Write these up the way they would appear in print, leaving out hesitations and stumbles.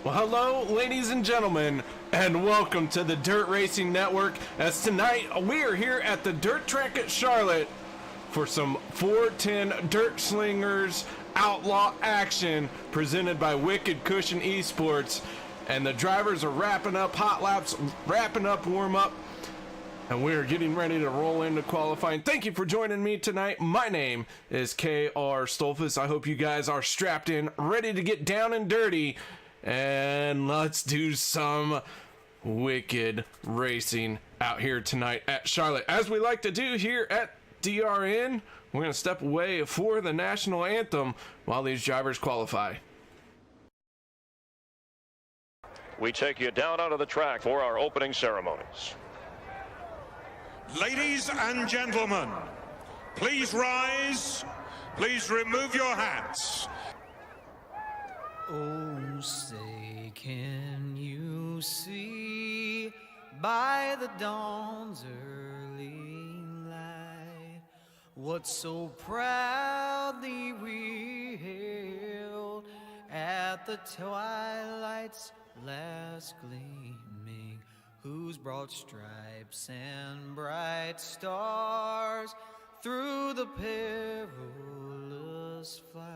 Well, hello, ladies and gentlemen, and welcome to the Dirt Racing Network, as tonight we are here at the dirt track at Charlotte for some 410 Dirt Slingers Outlaw action presented by Wicked Cushion eSports. And the drivers are wrapping up hot laps, wrapping up warm-up, and we're getting ready to roll into qualifying. Thank you for joining me tonight. My name is K.R. Stolfus. I hope you guys are strapped in, ready to get down and dirty. And let's do some wicked racing out here tonight at Charlotte. As we like to do here at DRN, we're going to step away for the national anthem while these drivers qualify. We take you down onto the track for our opening ceremonies. Ladies and gentlemen, please rise. Please remove your hats. Oh, say, can you see by the dawn's early light what so proudly we hailed at the twilight's last gleaming, whose broad stripes and bright stars through the perilous fight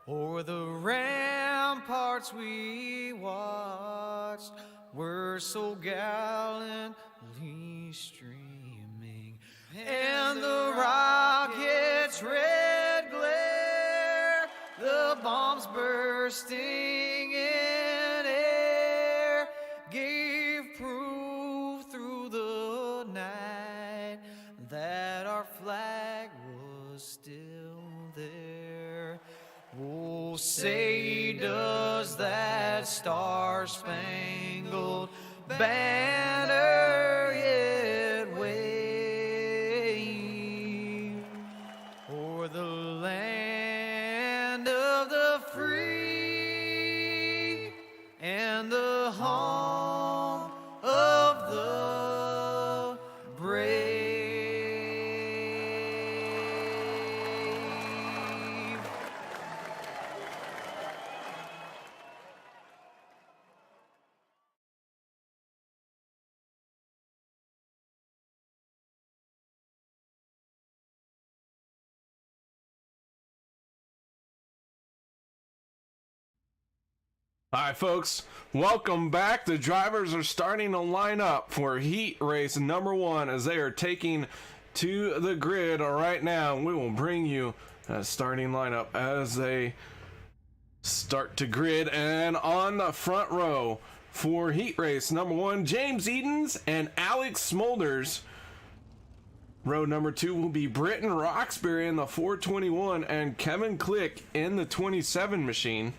o'er the ramparts we watched were so gallantly streaming, and the rocket's red glare, the bombs bursting in air, gave proof through the night that our flag was still there. Oh, say, does that star-spangled banner yet wave o'er the land of the free and the home of the brave? All right, folks, welcome back. The drivers are starting to line up for heat race number 1 as they are taking to the grid right now. We will bring you a starting lineup as they start to grid. And on the front row for heat race number 1, James Edens and Alex Smolders. Row number 2 will be Britton Roxbury in the 421 and Kevin Click in the 27 machine.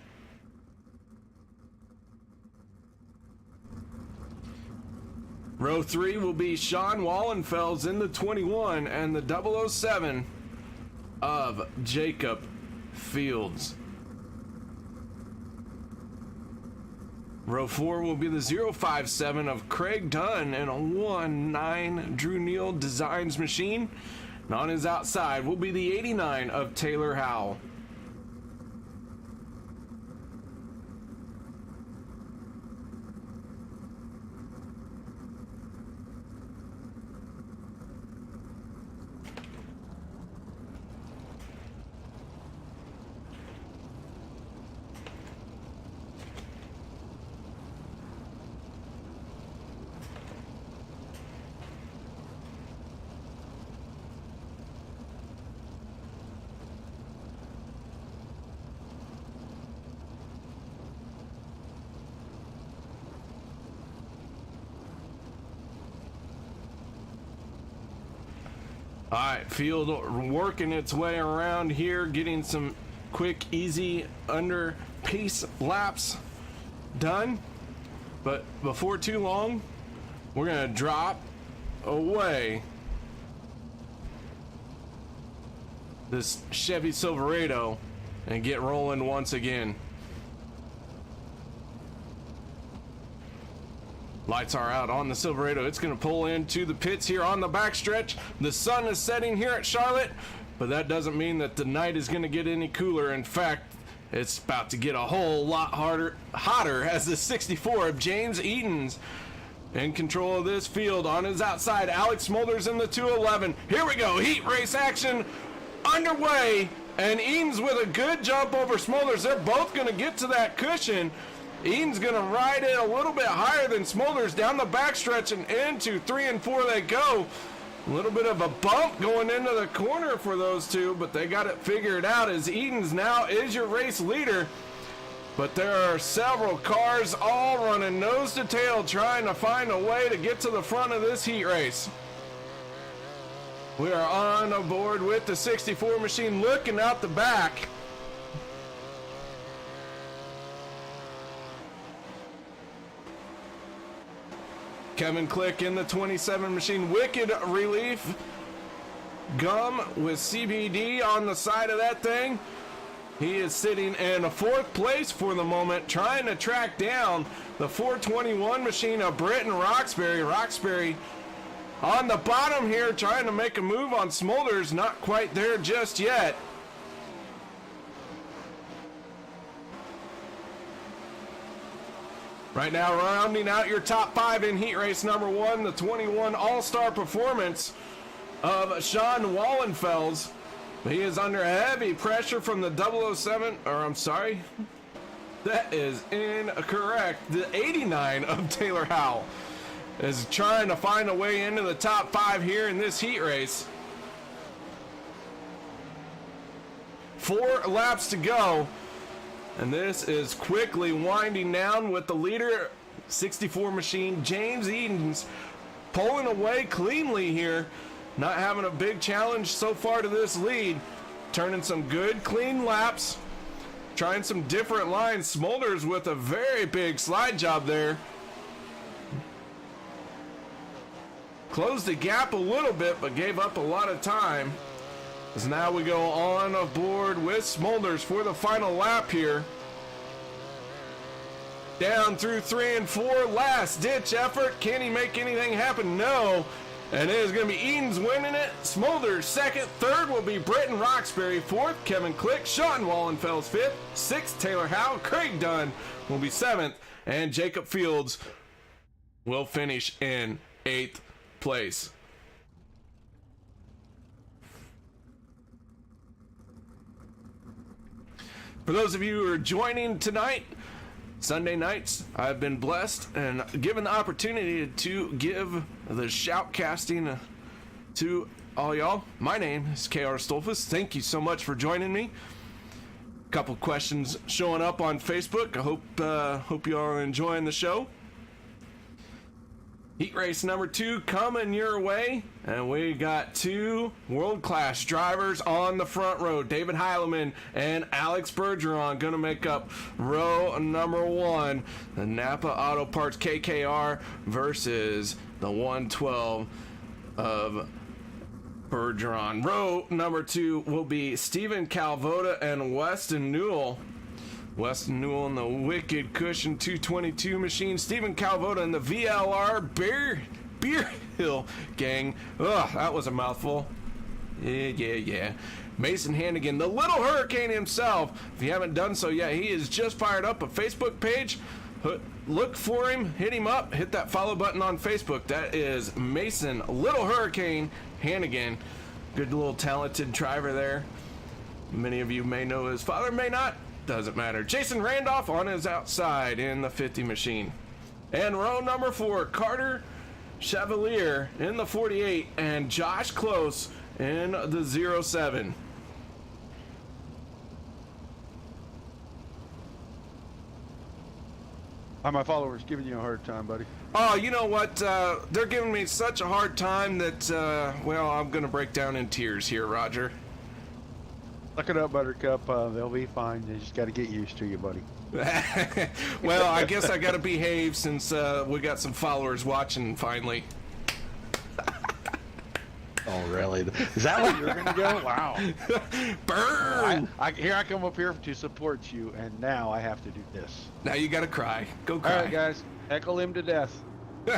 Row 3 will be Sean Wallenfels in the 21 and the 007 of Jacob Fields. Row 4 will be the 057 of Craig Dunn and a 1-9 Drew Neal Designs machine. And on his outside will be the 89 of Taylor Howell. All right, field working its way around here, getting some quick, easy, under pace laps done. But before too long, we're gonna drop away this Chevy Silverado and get rolling once again. Lights are out on the Silverado. It's going to pull into the pits here on the backstretch. The sun is setting here at Charlotte, but that doesn't mean that the night is going to get any cooler. In fact, It's about to get a whole lot hotter as the 64 of James Eaton's in control of this field. On his outside, Alex Smolders in the 211. Here we go, heat race action underway, and Eaton's with a good jump over Smolders. They're both going to get to that cushion. Eaton's going to ride it a little bit higher than Smolders down the backstretch, and into 3 and 4 they go. A little bit of a bump going into the corner for those two, but they got it figured out as Eaton's now is your race leader. But there are several cars all running nose to tail trying to find a way to get to the front of this heat race. We are on board with the 64 machine looking out the back. Kevin Click in the 27 machine. Wicked Relief Gum with CBD on the side of that thing. He is sitting in 4th place for the moment, trying to track down the 421 machine of Britton Roxbury. Roxbury on the bottom here, trying to make a move on Smolders. Not quite there just yet. Right now, rounding out your top 5 in heat race number 1, the 21 All-Star performance of Sean Wallenfels. He is under heavy pressure from the 007, or I'm sorry, that is incorrect. The 89 of Taylor Howell is trying to find a way into the top 5 here in this heat race. 4 laps to go, and this is quickly winding down with the leader, 64 machine, James Eaton's pulling away cleanly here. Not having a big challenge so far to this lead. Turning some good, clean laps. Trying some different lines. Smolders with a very big slide job there. Closed the gap a little bit, but gave up a lot of time. As now we go on aboard with Smolders for the final lap here. Down through 3 and 4. Last ditch effort. Can he make anything happen? No. And it is going to be Eaton's winning it. Smolders second. Third will be Britton Roxbury. Fourth, Kevin Click. Sean Wallenfels fifth. Sixth, Taylor Howe. Craig Dunn will be 7th. And Jacob Fields will finish in 8th place. For those of you who are joining tonight, Sunday nights, I've been blessed and given the opportunity to give the shoutcasting to all y'all. My name is KR Stolfus. Thank you so much for joining me. A couple questions showing up on Facebook. I hope you all are enjoying the show. Heat race number 2 coming your way, and we got 2 world-class drivers on the front row. David Heileman and Alex Bergeron going to make up row number 1. The Napa Auto Parts KKR versus the 112 of Bergeron. Row number 2 will be Stephen Calvoda and Weston Newell. Weston Newell in the Wicked Cushion 222 machine. Stephen Calvoda in the VLR Beer Hill gang. Ugh, that was a mouthful. Yeah. Mason Hannigan, the Little Hurricane himself. If you haven't done so yet, he has just fired up a Facebook page. Look for him, hit him up, hit that follow button on Facebook. That is Mason Little Hurricane Hannigan. Good little talented driver there. Many of you may know his father, may not. Doesn't matter. Jason Randolph on his outside in the 50 machine. And row number 4, Carter Chevalier in the 48 and Josh Close in the 07. How are my followers giving you a hard time, buddy? Oh, you know what? They're giving me such a hard time that, well, I'm going to break down in tears here, Roger. Look it up, Buttercup. They'll be fine. They just got to get used to you, buddy. Well, I guess I got to behave since we got some followers watching finally. Oh, really? Is that what you're going to go? Wow. Burn! Here I come up here to support you, and now I have to do this. Now you got to cry. Go cry. All right, guys. Heckle him to death. All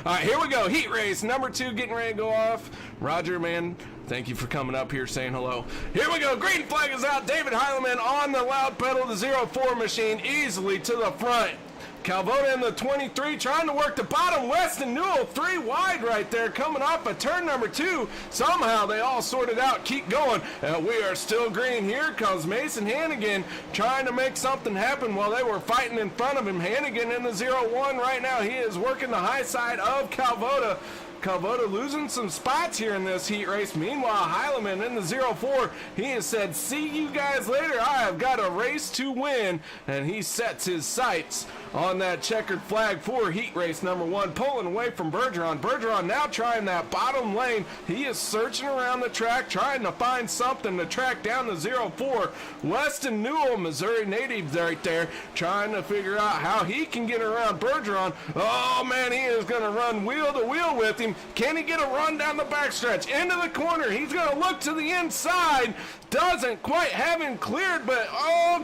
right, here we go. Heat race number 2 getting ready to go off. Roger, man, thank you for coming up here saying hello. Here we go. Green flag is out. David Heileman on the loud pedal, the 04 machine, easily to the front. Calvoda in the 23 trying to work the bottom. Weston Newell 3 wide right there coming off of turn number 2. Somehow they all sorted out. Keep going. We are still green. Here comes Mason Hannigan trying to make something happen while they were fighting in front of him. Hannigan in the 01 right now. He is working the high side of Calvoda. Calvoda losing some spots here in this heat race. Meanwhile, Heileman in the 04, he has said, see you guys later. I have got a race to win. And he sets his sights on that checkered flag for heat race number 1, pulling away from Bergeron. Bergeron now trying that bottom lane. He is searching around the track, trying to find something to track down the 04. Weston Newell, Missouri native right there, trying to figure out how he can get around Bergeron. Oh, man, he is going to run wheel to wheel with him. Can he get a run down the backstretch? Into the corner. He's going to look to the inside. Doesn't quite have him cleared, but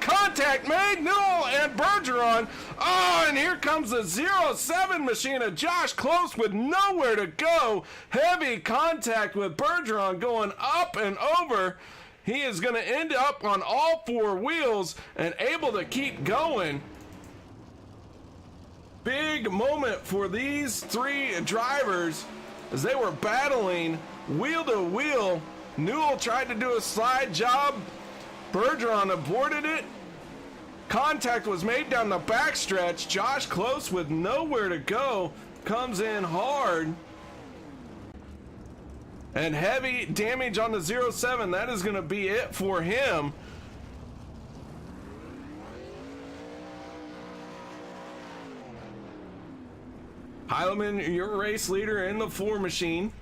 contact made. Newell and Bergeron. Oh, and here comes the 07 machine of Josh Close with nowhere to go. Heavy contact with Bergeron going up and over. He is going to end up on all 4 wheels and able to keep going. Big moment for these 3 drivers as they were battling wheel to wheel. Newell tried to do a slide job. Bergeron aborted it. Contact was made down the backstretch. Josh Close with nowhere to go comes in hard. And heavy damage on the 07. That is going to be it for him. Heileman, your race leader in the 4 machine.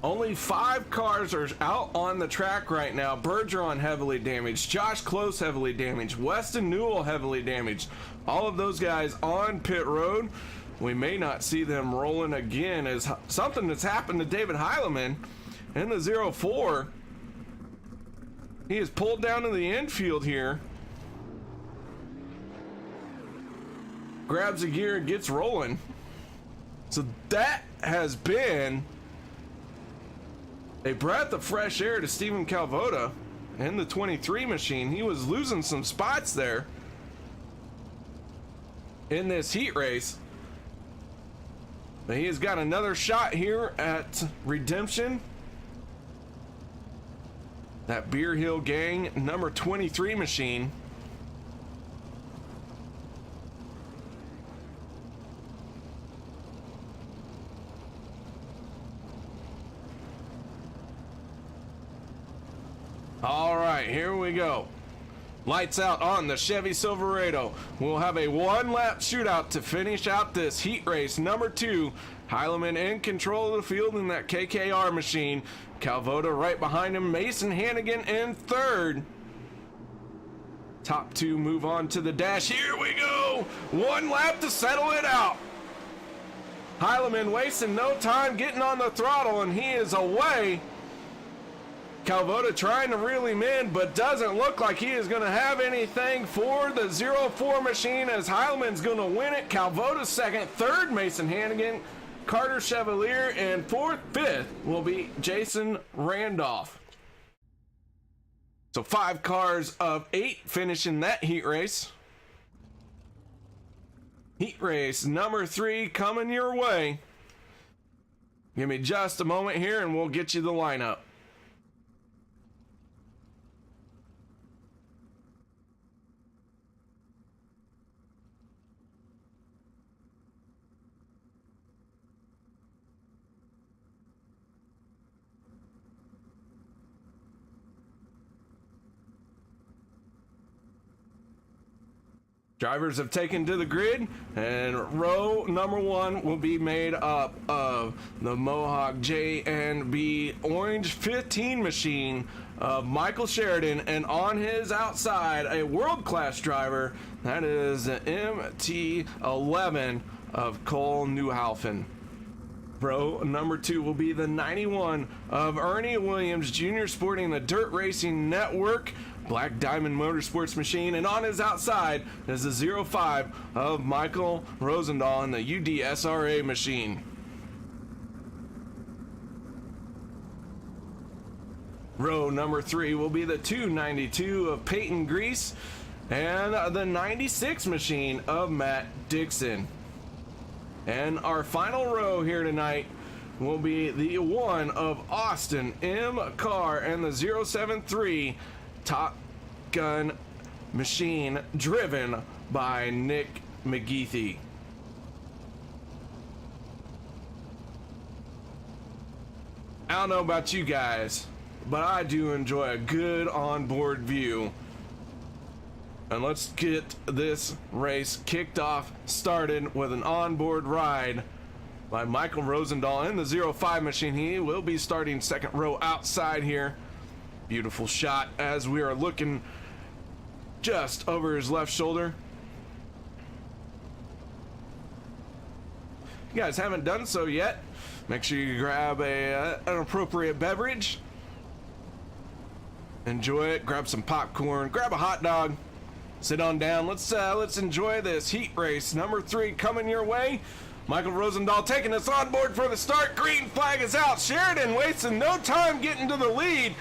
Only 5 cars are out on the track right now. Bergeron heavily damaged. Josh Close heavily damaged. Weston Newell heavily damaged. All of those guys on pit road. We may not see them rolling again as something that's happened to David Heileman in the 04. He is pulled down to the infield here. Grabs a gear and gets rolling. So that has been a breath of fresh air to Stephen Calvoda in the 23 machine. He was losing some spots there in this heat race. But he has got another shot here at redemption. That Beer Hill Gang number 23 machine. All right, here we go. Lights out on the Chevy Silverado. We'll have a 1-lap shootout to finish out this heat race number 2. Heileman in control of the field in that KKR machine. Calvoda right behind him. Mason Hannigan in 3rd. Top 2 move on to the dash. Here we go. 1 lap to settle it out. Heileman wasting no time getting on the throttle, and he is away. Calvoda trying to reel him in, but doesn't look like he is going to have anything for the 04 machine as Heileman's going to win it. Calvoda 2nd, 3rd Mason Hannigan, Carter Chevalier, and 4th, 5th will be Jason Randolph. So 5 cars of 8 finishing that heat race. Heat race number 3 coming your way. Give me just a moment here and we'll get you the lineup. Drivers have taken to the grid, and row number 1 will be made up of the Mohawk J&B Orange 15 machine of Michael Sheridan, and on his outside, a world-class driver, that is the MT11 of Cole Newhaufen. Row number 2 will be the 91 of Ernie Williams Jr. sporting the Dirt Racing Network Black Diamond Motorsports machine, and on his outside is the 05 of Michael Rosendahl in the UDSRA machine. Row number 3 will be the 292 of Peyton Grease and the 96 machine of Matt Dixon. And our final row here tonight will be the 1 of Austin M. Carr and the 073 Top Gun machine driven by Nick McGeethy. I don't know about you guys, but I do enjoy a good onboard view. And let's get this race kicked off, started with an onboard ride by Michael Rosendahl in the 05 machine. He will be starting second row outside here. Beautiful shot as we are looking just over his left shoulder. If you guys haven't done so yet, make sure you grab an appropriate beverage. Enjoy it, grab some popcorn, grab a hot dog, sit on down. Let's enjoy this heat race. Number 3 coming your way. Michael Rosendahl taking us on board for the start. Green flag is out. Sheridan wasting no time getting to the lead.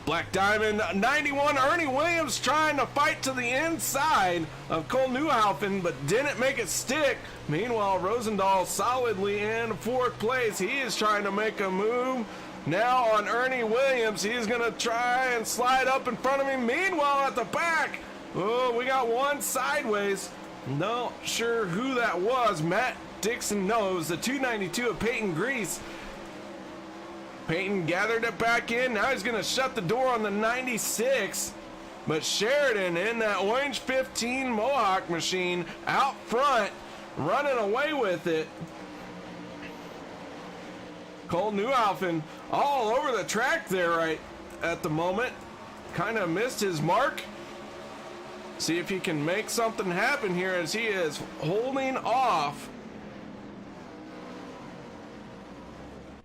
Black Diamond 91 Ernie Williams trying to fight to the inside of Cole Neuhaufen, but didn't make it stick. Meanwhile, Rosendahl solidly in 4th place. He is trying to make a move now on Ernie Williams. He's going to try and slide up in front of him. Meanwhile, at the back, oh, we got one sideways. Not sure who that was. Matt Dixon knows. The 292 of Peyton Grease. Peyton gathered it back in. Now he's going to shut the door on the 96. But Sheridan in that orange 15 Mohawk machine out front, running away with it. Cole Neuhaufen all over the track there right at the moment. Kind of missed his mark. See if he can make something happen here as he is holding off.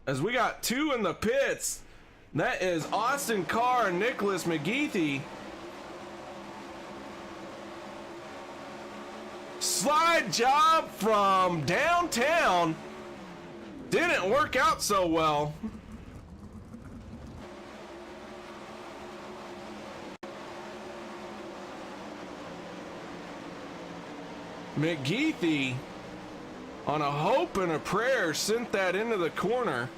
As we got 2 in the pits. That is Austin Carr and Nicholas McGeethy. Slide job from downtown. Didn't work out so well. McGeethy, on a hope and a prayer, sent that into the corner.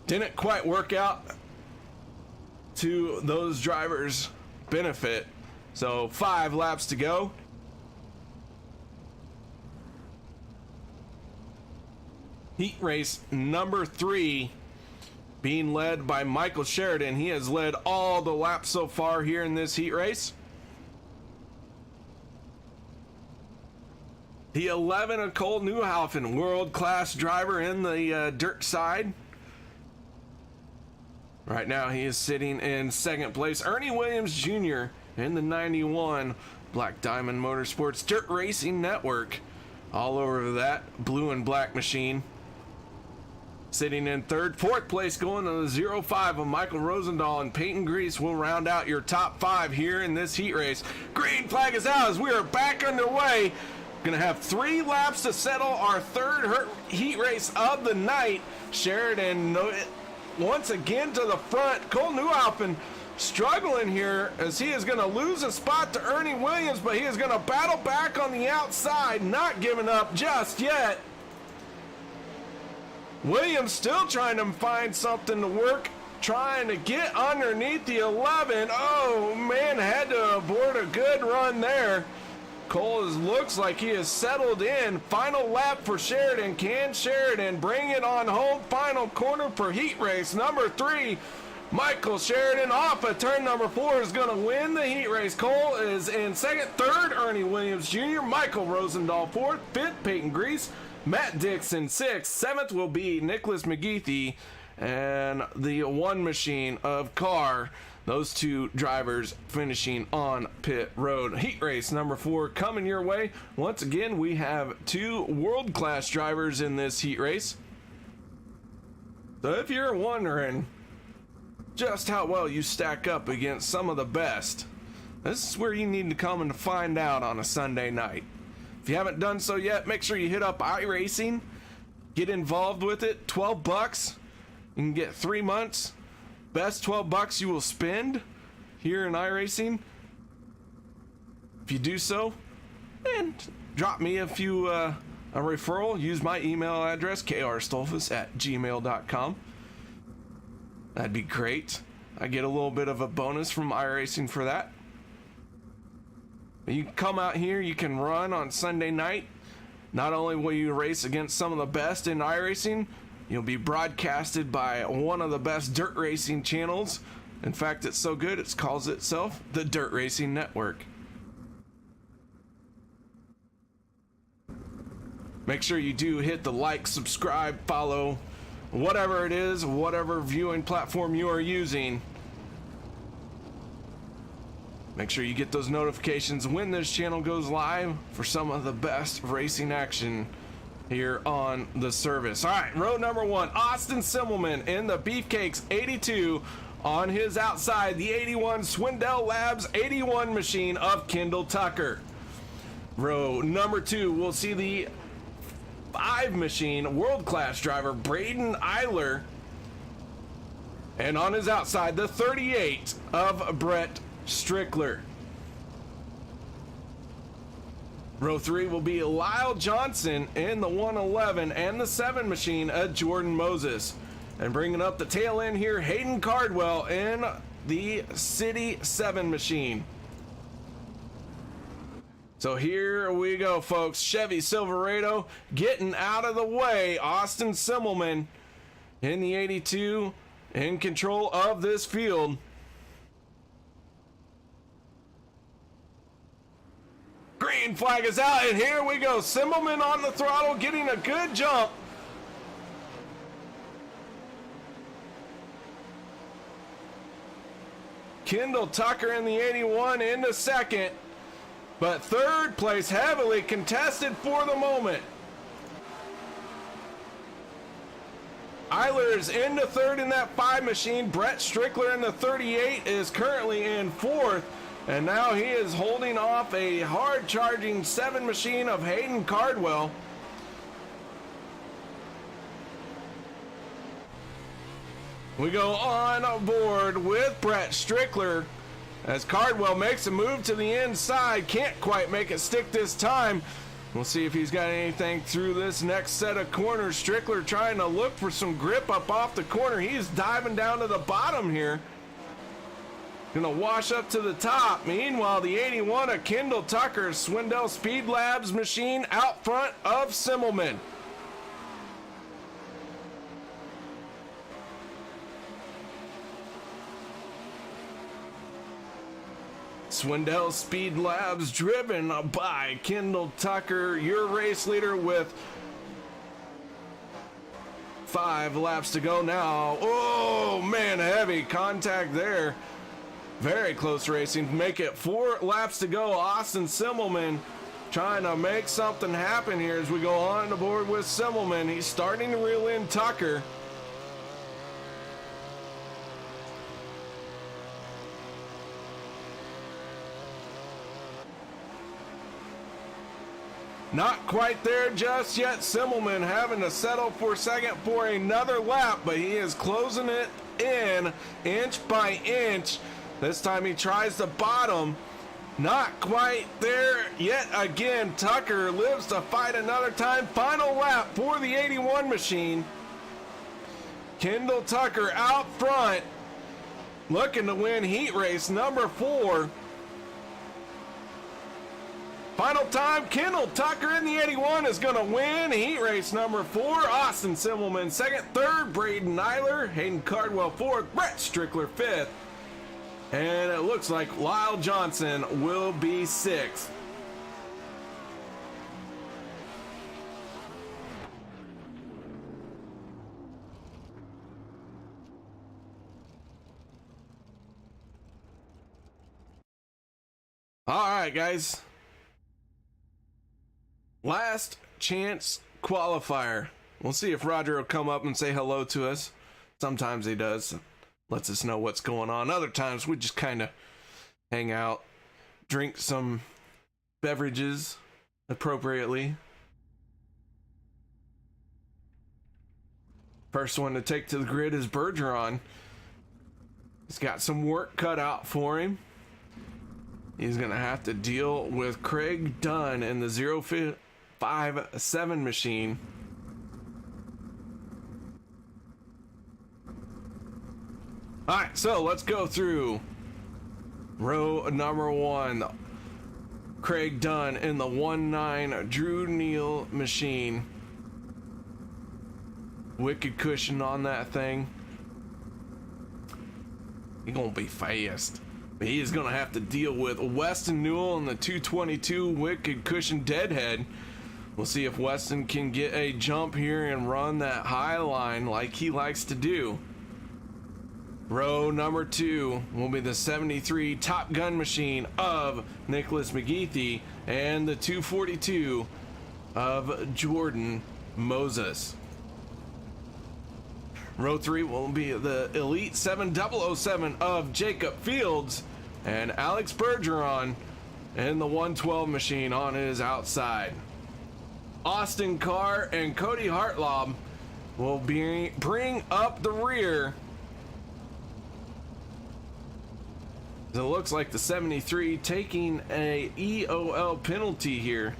Didn't quite work out to those drivers' benefit. So 5 laps to go. Heat race number 3 being led by Michael Sheridan. He has led all the laps so far here in this heat race. The 11 of Cole Neuhaufen, world-class driver in the dirt side. Right now he is sitting in 2nd place. Ernie Williams Jr. in the 91 Black Diamond Motorsports Dirt Racing Network. All over that blue and black machine. Sitting in 3rd. 4th place going to the 05 of Michael Rosendahl, and Peyton Grease will round out your top 5 here in this heat race. Green flag is out as we are back underway. Gonna have 3 laps to settle our 3rd heat race of the night. Sheridan once again to the front. Cole Neuhaufen struggling here as he is going to lose a spot to Ernie Williams, but he is going to battle back on the outside, not giving up just yet. Williams still trying to find something to work, trying to get underneath the 11. Oh man, had to abort a good run there. Cole looks like he is settled in. Final lap for Sheridan. Can Sheridan bring it on home? Final corner for heat race number 3. Michael Sheridan off at turn number 4 is going to win the heat race. Cole is in 2nd, 3rd, Ernie Williams Jr., Michael Rosendahl 4th, 5th, Peyton Grease, Matt Dixon 6th, 7th will be Nicholas McGeethy, and the 1 machine of Carr Those two drivers finishing on pit road. Heat race number 4 coming your way. Once again, we have 2 world-class drivers in this heat race. So if you're wondering just how well you stack up against some of the best, this is where you need to come and find out on a Sunday night. If you haven't done so yet, make sure you hit up iRacing. Get involved with it. $12. You can get 3 months. Best $12 you will spend here in iRacing. If you do so, and drop me a referral. Use my email address, krstolfus@gmail.com. That'd be great. I get a little bit of a bonus from iRacing for that. You can come out here, you can run on Sunday night. Not only will you race against some of the best in iRacing, you'll be broadcasted by one of the best dirt racing channels. In fact, it's so good, it calls itself the Dirt Racing Network. Make sure you do hit the like, subscribe, follow, whatever it is, whatever viewing platform you are using. Make sure you get those notifications when this channel goes live for some of the best racing action here on the service. All right, row number 1, Austin Simmelman in the Beefcakes 82 on his outside, the 81 Swindell Labs 81 machine of Kendall Tucker. Row number 2, we'll see the 5 machine world-class driver Braden Eiler, and on his outside, the 38 of Brett Strickler. Row 3 will be Lyle Johnson in the 111 and the 7 machine of Jordan Moses. And bringing up the tail end here, Hayden Cardwell in the City 7 machine. So here we go, folks. Chevy Silverado getting out of the way. Austin Simmelman in the 82 in control of this field. Green flag is out, and here we go. Simmelman on the throttle, getting a good jump. Kendall Tucker in the 81 into second, but third place heavily contested for the moment. Eiler is into third in that 5 machine. Brett Strickler in the 38 is currently in fourth. And now he is holding off a hard-charging 7 machine of Hayden Cardwell. We go on board with Brett Strickler as Cardwell makes a move to the inside. Can't quite make it stick this time. We'll see if he's got anything through this next set of corners. Strickler trying to look for some grip up off the corner. He's diving down to the bottom here. Gonna wash up to the top. Meanwhile, the 81 of Kendall Tucker, Swindell Speed Labs machine out front of Simmelman. Swindell Speed Labs driven by Kendall Tucker, your race leader with 5 laps to go now. Oh man, heavy contact there. Very close racing. Make it 4 laps to go. Austin Simmelman trying to make something happen here as we go on the board with Simmelman. He's starting to reel in Tucker. Not quite there just yet. Simmelman having to settle for second for another lap, but he is closing it in inch by inch. This time he tries the bottom. Not quite there yet again. Tucker lives to fight another time. Final lap for the 81 machine. Kendall Tucker out front, looking to win heat race number 4. Final time, Kendall Tucker in the 81 is going to win heat race number 4. Austin Simmelman second, third, Braden Eiler, Hayden Cardwell fourth, Brett Strickler fifth. And it looks like Lyle Johnson will be 6th. All right, guys. Last chance qualifier. We'll see if Roger will come up and say hello to us. Sometimes he does. Lets us know what's going on. Other times we just kind of hang out, drink some beverages appropriately. First one to take to the grid is Bergeron. He's got some work cut out for him. He's going to have to deal with Craig Dunn in the 057 machine. All right, so let's go through row number 1. Craig Dunn in the 19 Drew Neal machine. Wicked cushion on that thing. He's gonna be fast. But he is gonna have to deal with Weston Newell in the 222 Wicked cushion deadhead. We'll see if Weston can get a jump here and run that high line like he likes to do. Row number 2 will be the 73 Top Gun machine of Nicholas McGeethy and the 242 of Jordan Moses. Row 3 will be the Elite 7007 of Jacob Fields and Alex Bergeron and the 112 machine on his outside. Austin Carr and Cody Hartlaub will bring up the rear. It looks like the 73 taking a EOL penalty here.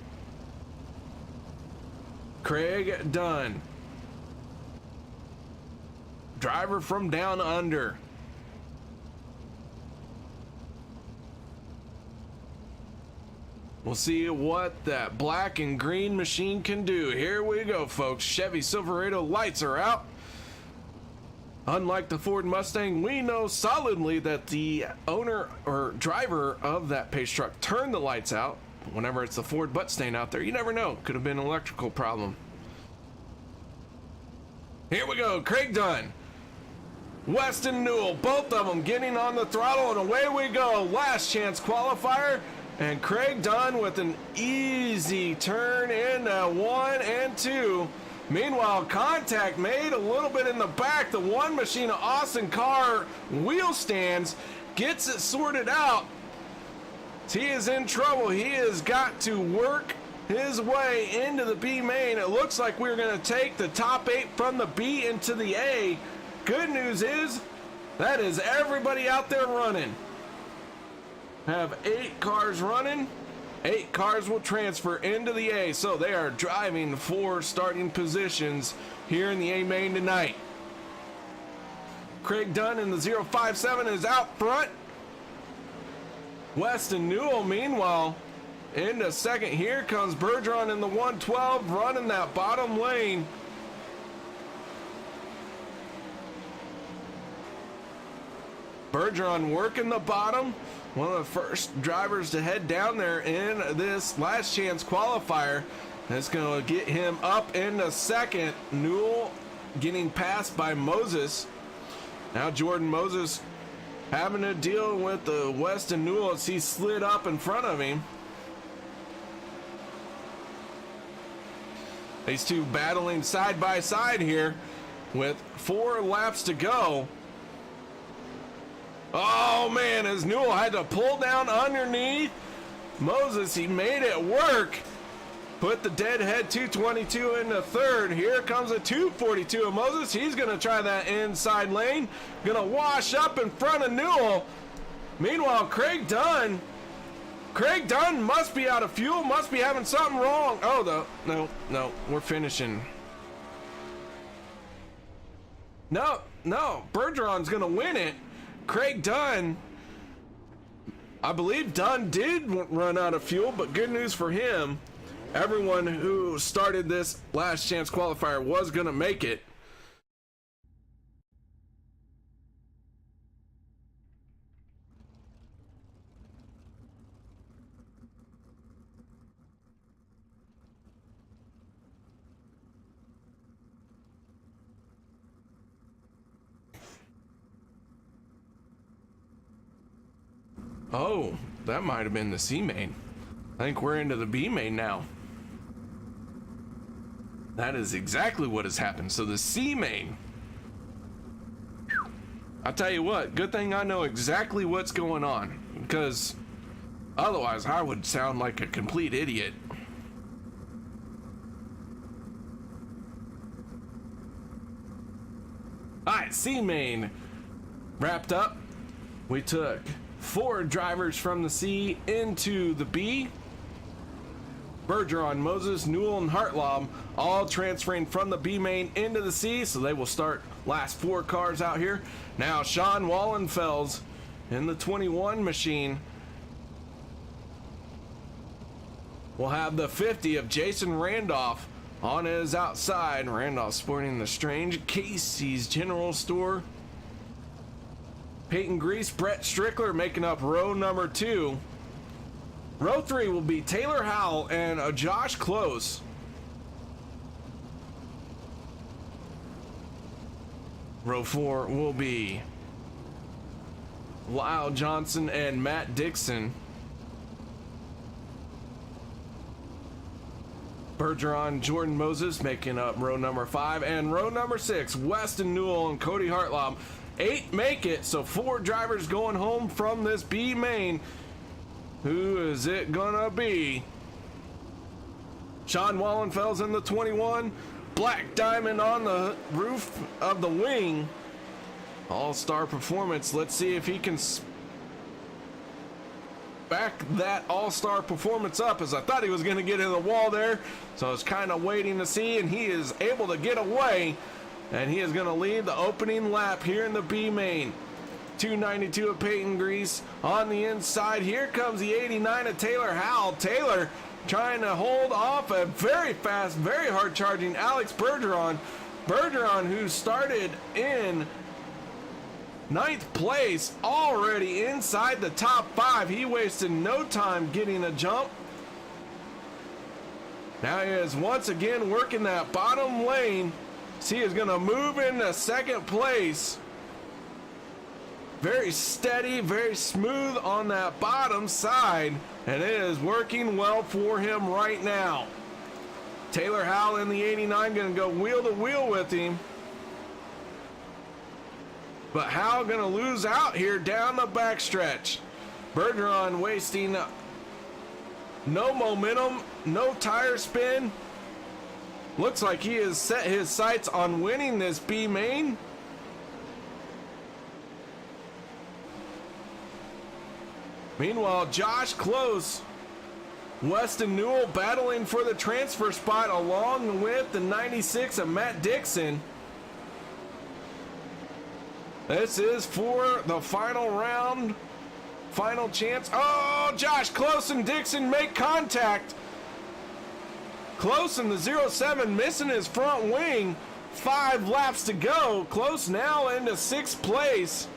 Craig Dunn, driver from down under. We'll see what that black and green machine can do. Here we go, folks. Chevy Silverado lights are out. Unlike the Ford Mustang, we know solidly that the owner or driver of that pace truck turned the lights out. Whenever it's the Ford butt stain out there, you never know. Could have been an electrical problem. Here we go, Craig Dunn, Weston Newell, both of them getting on the throttle, and away we go. Last chance qualifier, and Craig Dunn with an easy turn into 1 and 2. Meanwhile, contact made a little bit in the back. The one machine of Austin Carr wheel stands, gets it sorted out. He is in trouble. He has got to work his way into the B main. It looks like we're going to take the top 8 from the B into the A. Good news is that is everybody out there running. Have 8 cars running. 8 cars will transfer into the A, so they are driving for starting positions here in the A main tonight. Craig Dunn in the 057 is out front. Weston Newell, meanwhile, into second. Here comes Bergeron in the 112 running that bottom lane. Bergeron working the bottom. One of the first drivers to head down there in this last chance qualifier. That's going to get him up into second. Newell getting passed by Moses. Now Jordan Moses having to deal with the Weston Newell as he slid up in front of him. These two battling side by side here with 4 laps to go. Oh man, as Newell had to pull down underneath Moses, he made it work. Put the deadhead 222 into third. Here comes a 242 of Moses. He's going to try that inside lane. Going to wash up in front of Newell. Meanwhile, Craig Dunn must be out of fuel, must be having something wrong. Oh, no, we're finishing. No, Bergeron's going to win it. Craig Dunn, I believe Dunn did run out of fuel, but good news for him. Everyone who started this last chance qualifier was going to make it. Oh, that might have been the C main. I think we're into the B main now. That is exactly what has happened. So the C main. I'll tell you what, good thing I know exactly what's going on, because otherwise I would sound like a complete idiot. Alright, C main wrapped up. We took 4 drivers from the C into the B. Bergeron, Moses, Newell, and Hartlaub all transferring from the B main into the C, so they will start last 4 cars out here. Now Sean Wallenfels in the 21 machine will have the 50 of Jason Randolph on his outside. Randolph sporting the strange Casey's General Store. Peyton Grease, Brett Strickler making up row number 2. Row 3 will be Taylor Howell and Josh Close. Row 4 will be Lyle Johnson and Matt Dixon. Bergeron, Jordan Moses making up row number 5. And row number 6, Weston Newell and Cody Hartlaub. 8 make it, so 4 drivers going home from this B main. Who is it gonna be? Sean Wallenfels in the 21. Black Diamond on the roof of the wing. All-star performance. Let's see if he can back that all-star performance up, as I thought he was going to get in the wall there. So I was kind of waiting to see, and he is able to get away. And he is going to lead the opening lap here in the B main. 292 of Peyton Grease on the inside. Here comes the 89 of Taylor Howell. Taylor trying to hold off a very fast, very hard charging Alex Bergeron. Bergeron, who started in 9th place, already inside the top 5. He wasted no time getting a jump. Now he is once again working that bottom lane. So he is going to move into 2nd place. Very steady, very smooth on that bottom side, and it is working well for him right now. Taylor Howell in the 89 going to go wheel to wheel with him. But Howell going to lose out here down the backstretch. Bergeron wasting no momentum, no tire spin. Looks like he has set his sights on winning this B main. Meanwhile, Josh Close, Weston Newell battling for the transfer spot along with the 96 of Matt Dixon. This is for the final round, final chance. Oh, Josh Close and Dixon make contact. Close in the 07 missing his front wing. 5 laps to go. Close now into 6th place.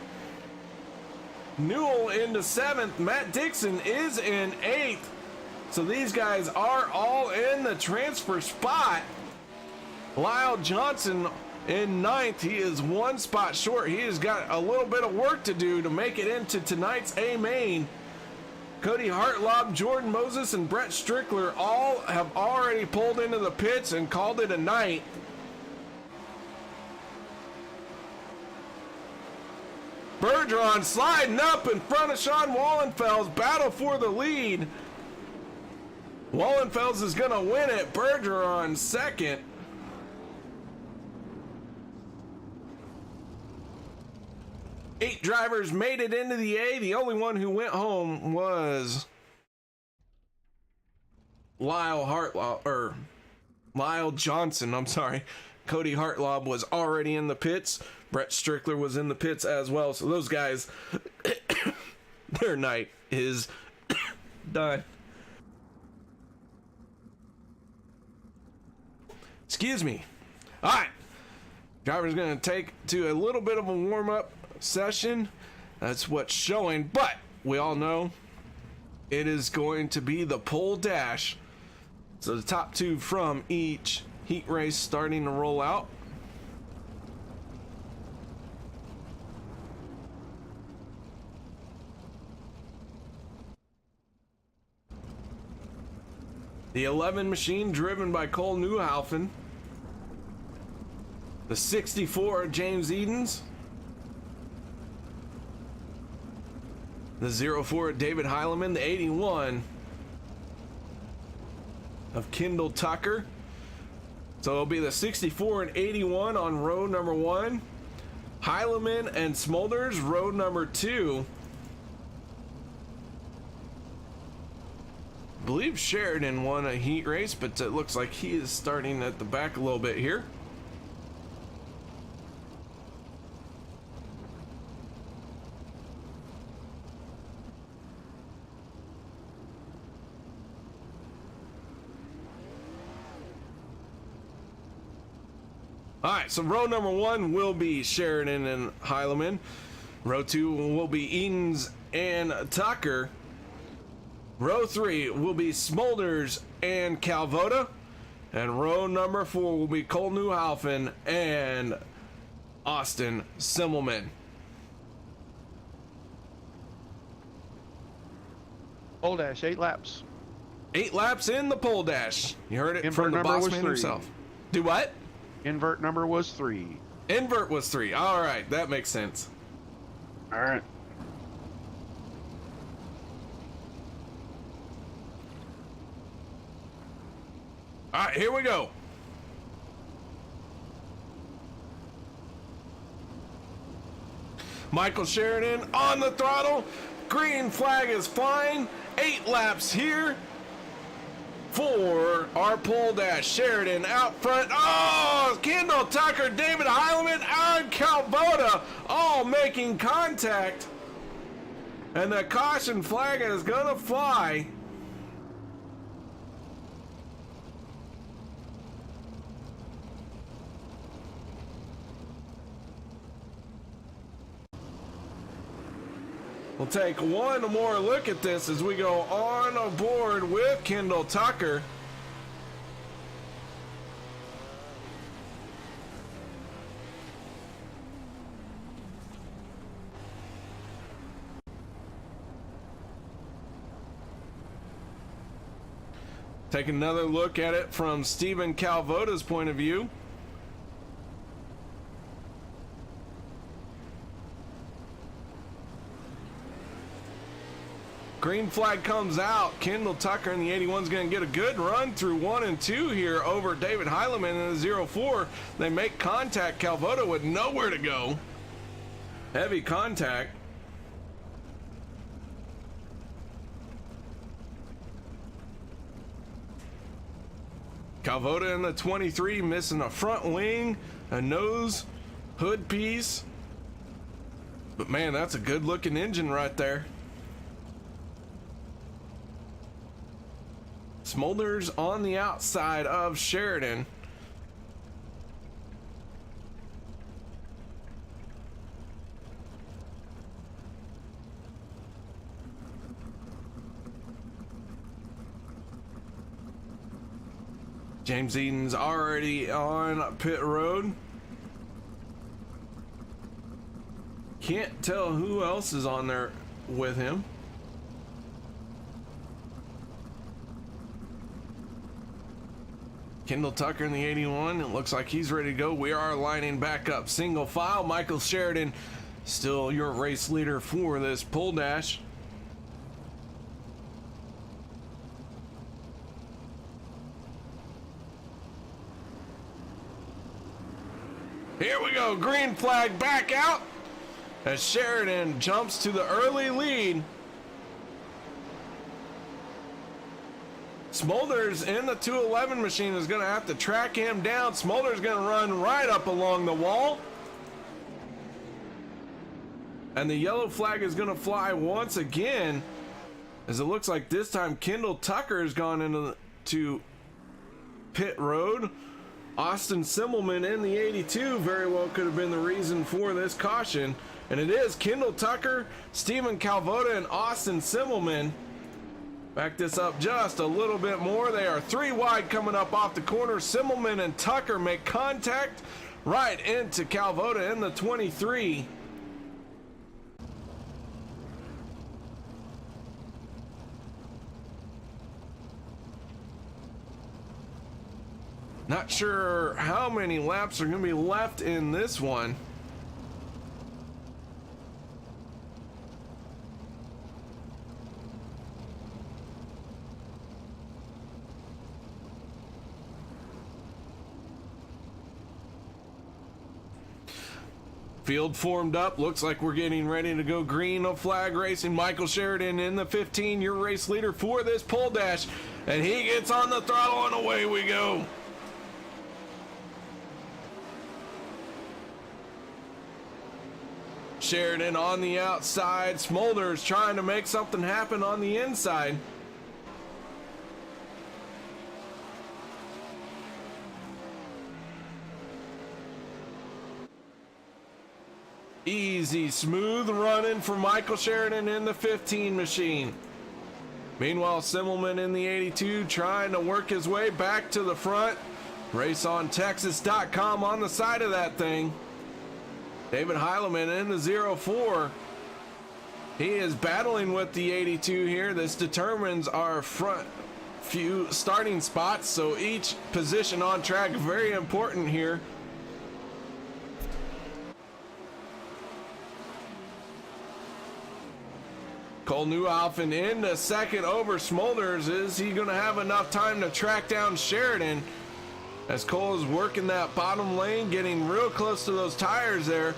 Newell into 7th. Matt Dixon is in 8th. So these guys are all in the transfer spot. Lyle Johnson in 9th. He is 1 spot short. He has got a little bit of work to do to make it into tonight's A main. Cody Hartlaub, Jordan Moses, and Brett Strickler all have already pulled into the pits and called it a night. Bergeron sliding up in front of Sean Wallenfels. Battle for the lead. Wallenfels is going to win it. Bergeron 2nd. Eight drivers made it into the A. The only one who went home was Lyle Johnson. I'm sorry. Cody Hartlaub was already in the pits. Brett Strickler was in the pits as well. So those guys, their night is done. Excuse me. All right. Driver's going to take to a little bit of a warm-up session. That's what's showing, but we all know it is going to be the pole dash. So the top 2 from each heat race starting to roll out. The 11 machine driven by Cole Newhaufen. The 64 James Edens. The 04 David Heileman. The 81 of Kendall Tucker. So it'll be the 64 and 81 on row number 1. Heileman and Smolders, row number 2. I believe Sheridan won a heat race, but it looks like he is starting at the back a little bit here. All right, so row number 1 will be Sheridan and Heileman. Row 2 will be Edens and Tucker. Row 3 will be Smolders and Calvoda. And row number 4 will be Cole Newhaufen and Austin Simmelman. Pole dash, 8 laps. 8 laps in the pole dash. You heard it Invert from the number boss was man 3. himself. Do what? Invert number was 3. Invert was 3. All right, that makes sense. All right. All right, here we go. Michael Sheridan on the throttle. Green flag is flying. 8 laps here for our pole dash. Sheridan out front. Oh, Kendall Tucker, David Heileman, and Calvoda all making contact. And the caution flag is gonna fly. We'll take one more look at this as we go on aboard with Kendall Tucker. Take another look at it from Stephen Calvoda's point of view. Green flag comes out. Kendall Tucker in the 81 is going to get a good run through 1 and 2 here over David Heileman in the 04. They make contact. Calvoda with nowhere to go. Heavy contact. Calvoda in the 23 missing a front wing, a nose, hood piece. But man, that's a good looking engine right there. Smolders on the outside of Sheridan. James Eden's already on pit road. Can't tell who else is on there with him. Kendall Tucker in the 81, it looks like he's ready to go. We are lining back up single file. Michael Sheridan, still your race leader for this pole dash. Here we go, green flag back out as Sheridan jumps to the early lead. Smolders in the 211 machine is going to have to track him down. Smolders going to run right up along the wall. And the yellow flag is going to fly once again, as it looks like this time Kendall Tucker has gone into pit road. Austin Simmelman in the 82 very well could have been the reason for this caution. And it is Kendall Tucker, Stephen Calvoda, and Austin Simmelman. Back this up just a little bit more. They are 3 wide coming up off the corner. Simmelman and Tucker make contact right into Calvoda in the 23. Not sure how many laps are going to be left in this one. Field formed up. Looks like we're getting ready to go green of flag racing. Michael Sheridan in the 15, your race leader for this pole dash. And he gets on the throttle and away we go. Sheridan on the outside. Smolders trying to make something happen on the inside. Easy, smooth running for Michael Sheridan in the 15 machine. Meanwhile, Simmelman in the 82 trying to work his way back to the front. RaceOnTexas.com on the side of that thing. David Heileman in the 04. He is battling with the 82 here. This determines our front few starting spots, so each position on track very important here. Cole Newalfen into second over Smolders. Is he going to have enough time to track down Sheridan? As Cole is working that bottom lane, getting real close to those tires there,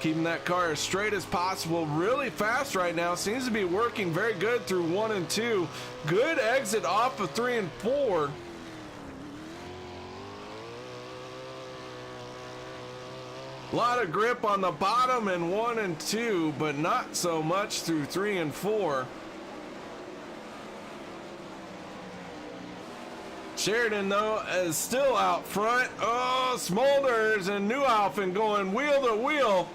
keeping that car as straight as possible. Really fast right now. Seems to be working very good through 1 and 2. Good exit off of 3 and 4. A lot of grip on the bottom in 1 and 2, but not so much through 3 and 4. Sheridan, though, is still out front. Oh, Smolders and Newalfen going wheel to wheel.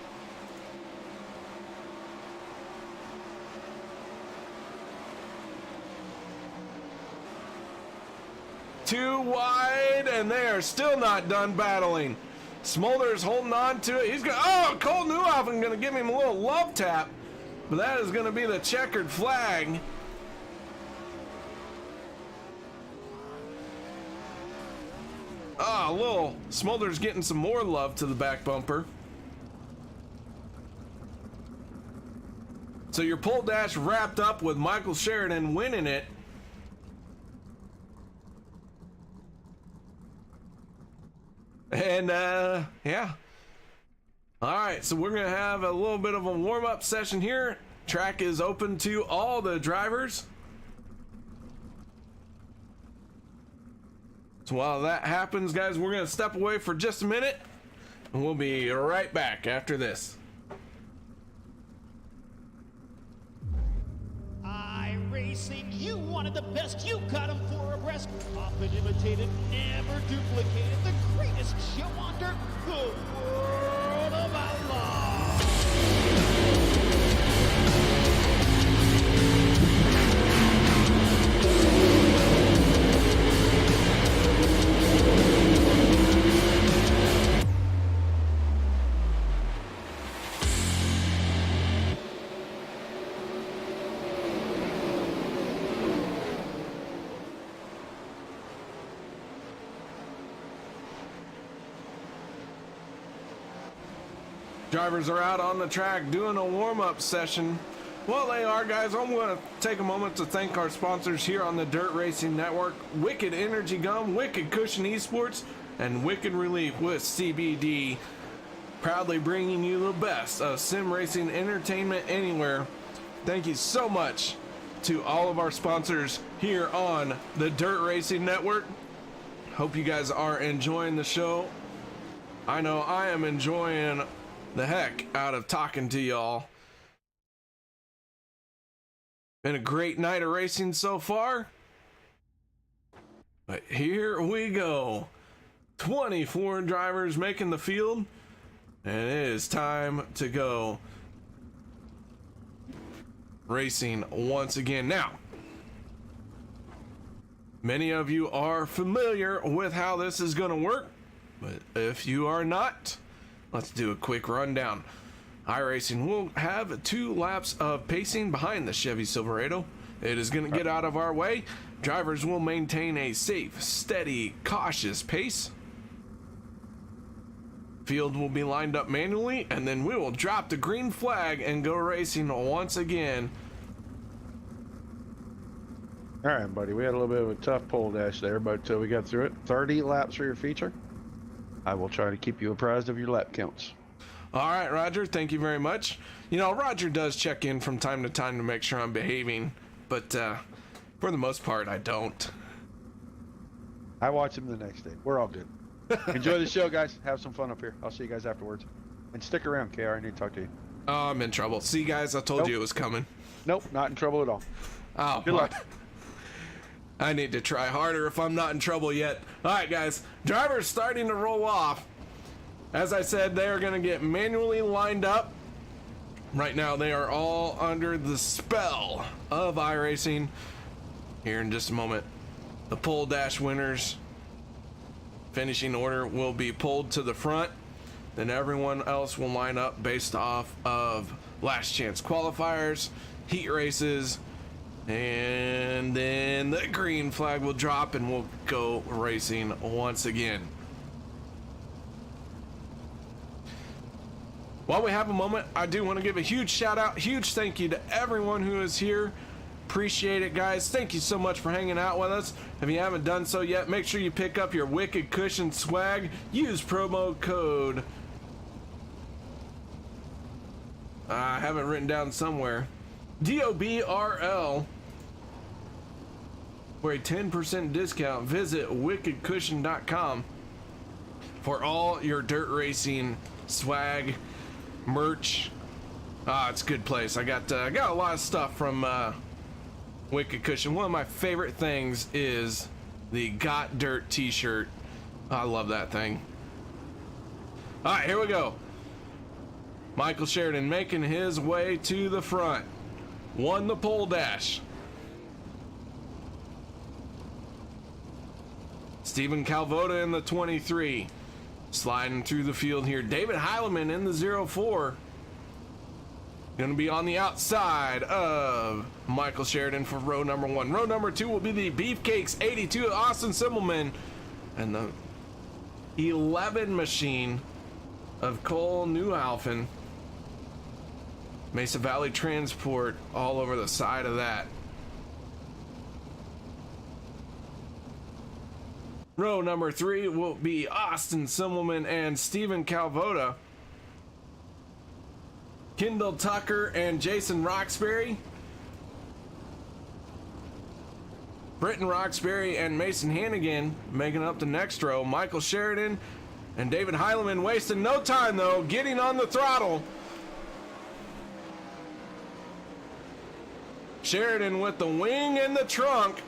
Too wide, and they are still not done battling. Smolders holding on to it. He's going, oh, Cole Newalfen going to give him a little love tap, but that is going to be the checkered flag. Ah, little Smolders getting some more love to the back bumper. So your pole dash wrapped up with Michael Sheridan winning it. And yeah. All right, so we're gonna have a little bit of a warm-up session here. Track is open to all the drivers. So while that happens, guys, we're gonna step away for just a minute, and we'll be right back after this. iRacing, you wanted the best, you got them 4 abreast. Often imitated, never duplicated. The greatest show on dirt, the world of Outlaw. Drivers are out on the track doing a warm-up session. Well, they are, guys. I'm going to take a moment to thank our sponsors here on the Dirt Racing Network: Wicked Energy Gum, Wicked Cushion eSports, and Wicked Relief with CBD. Proudly bringing you the best of sim racing entertainment anywhere. Thank you so much to all of our sponsors here on the Dirt Racing Network. Hope you guys are enjoying the show. I know I am enjoying the heck out of talking to y'all. Been a great night of racing so far. But here we go. 24 drivers making the field. And it is time to go racing once again. Now, many of you are familiar with how this is going to work. But if you are not, let's do a quick rundown. iRacing will have 2 laps of pacing behind the Chevy Silverado. It is going to get out of our way. Drivers will maintain a safe, steady, cautious pace. Field will be lined up manually, and then we will drop the green flag and go racing once again. All right, buddy. We had a little bit of a tough pole dash there, but we got through it. 30 laps for your feature. I will try to keep you apprised of your lap counts. All right, Roger. Thank you very much. You know, Roger does check in from time to time to make sure I'm behaving, but for the most part, I don't. I watch him the next day. We're all good. Enjoy the show, guys. Have some fun up here. I'll see you guys afterwards. And stick around, KR. I need to talk to you. Oh, I'm in trouble. See, guys, I told you it was coming. Nope, not in trouble at all. Oh, good luck. I need to try harder if I'm not in trouble yet. All right, guys. Drivers starting to roll off. As I said, they are going to get manually lined up. Right now, they are all under the spell of iRacing. Here in just a moment, the pole dash winners finishing order will be pulled to the front. Then everyone else will line up based off of last chance qualifiers, heat races, and then the green flag will drop and we'll go racing once again. While we have a moment, I do want to give a huge shout out, huge thank you to everyone who is here. Appreciate it, guys. Thank you so much for hanging out with us. If you haven't done so yet, make sure you pick up your Wicked Cushion swag. Use promo code. I have it written down somewhere. DOBRL for a 10% discount. Visit wickedcushion.com for all your dirt racing swag, merch. It's a good place. I got a lot of stuff from Wicked Cushion. One of my favorite things is the Got Dirt t-shirt. I love that thing. All right, here we go. Michael Sheridan making his way to the front. Won the pole dash. Stephen Calvota in the 23. Sliding through the field here. David Heileman in the 04. Going to be on the outside of Michael Sheridan for row number 1. Row number 2 will be the Beefcakes 82 Austin Simmelman and the 11 machine of Cole Newhalfen. Mesa Valley Transport all over the side of that. Row number 3 will be Austin Simmelman and Stephen Calvota. Kendall Tucker and Jason Roxbury. Britton Roxbury and Mason Hannigan making up the next row. Michael Sheridan and David Heileman wasting no time though, getting on the throttle. Sheridan with the wing and the trunk.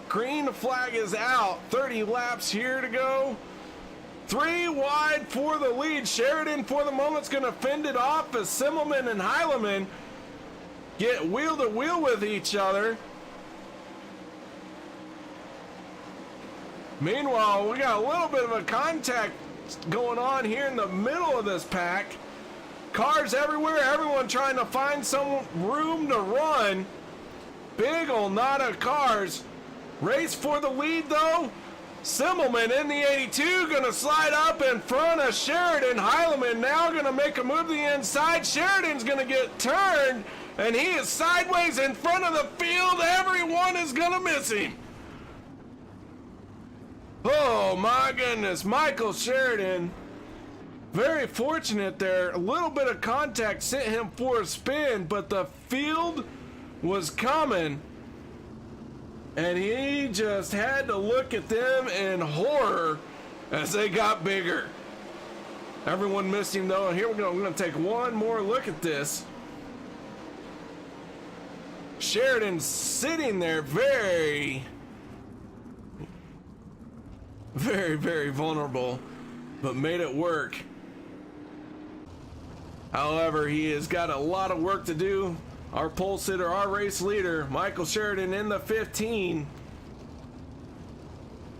Green flag is out. 30 laps here to go. 3 wide for the lead. Sheridan for the moment's going to fend it off as Simmelman and Heileman get wheel to wheel with each other. Meanwhile, we got a little bit of a contact going on here in the middle of this pack. Cars everywhere, everyone trying to find some room to run. Big ol' knot of cars. Race for the lead though. Simmelman in the 82 gonna slide up in front of Sheridan. Heileman now gonna make a move to the inside. Sheridan's gonna get turned and he is sideways in front of the field. Everyone is gonna miss him. Oh my goodness, Michael Sheridan. Very fortunate there. A little bit of contact sent him for a spin, but the field was coming. And he just had to look at them in horror as they got bigger. Everyone missed him though. And here we go. I'm going to take one more look at this. Sheridan sitting there very vulnerable, but made it work. However, he has got a lot of work to do. Our pole sitter, our race leader, Michael Sheridan in the 15,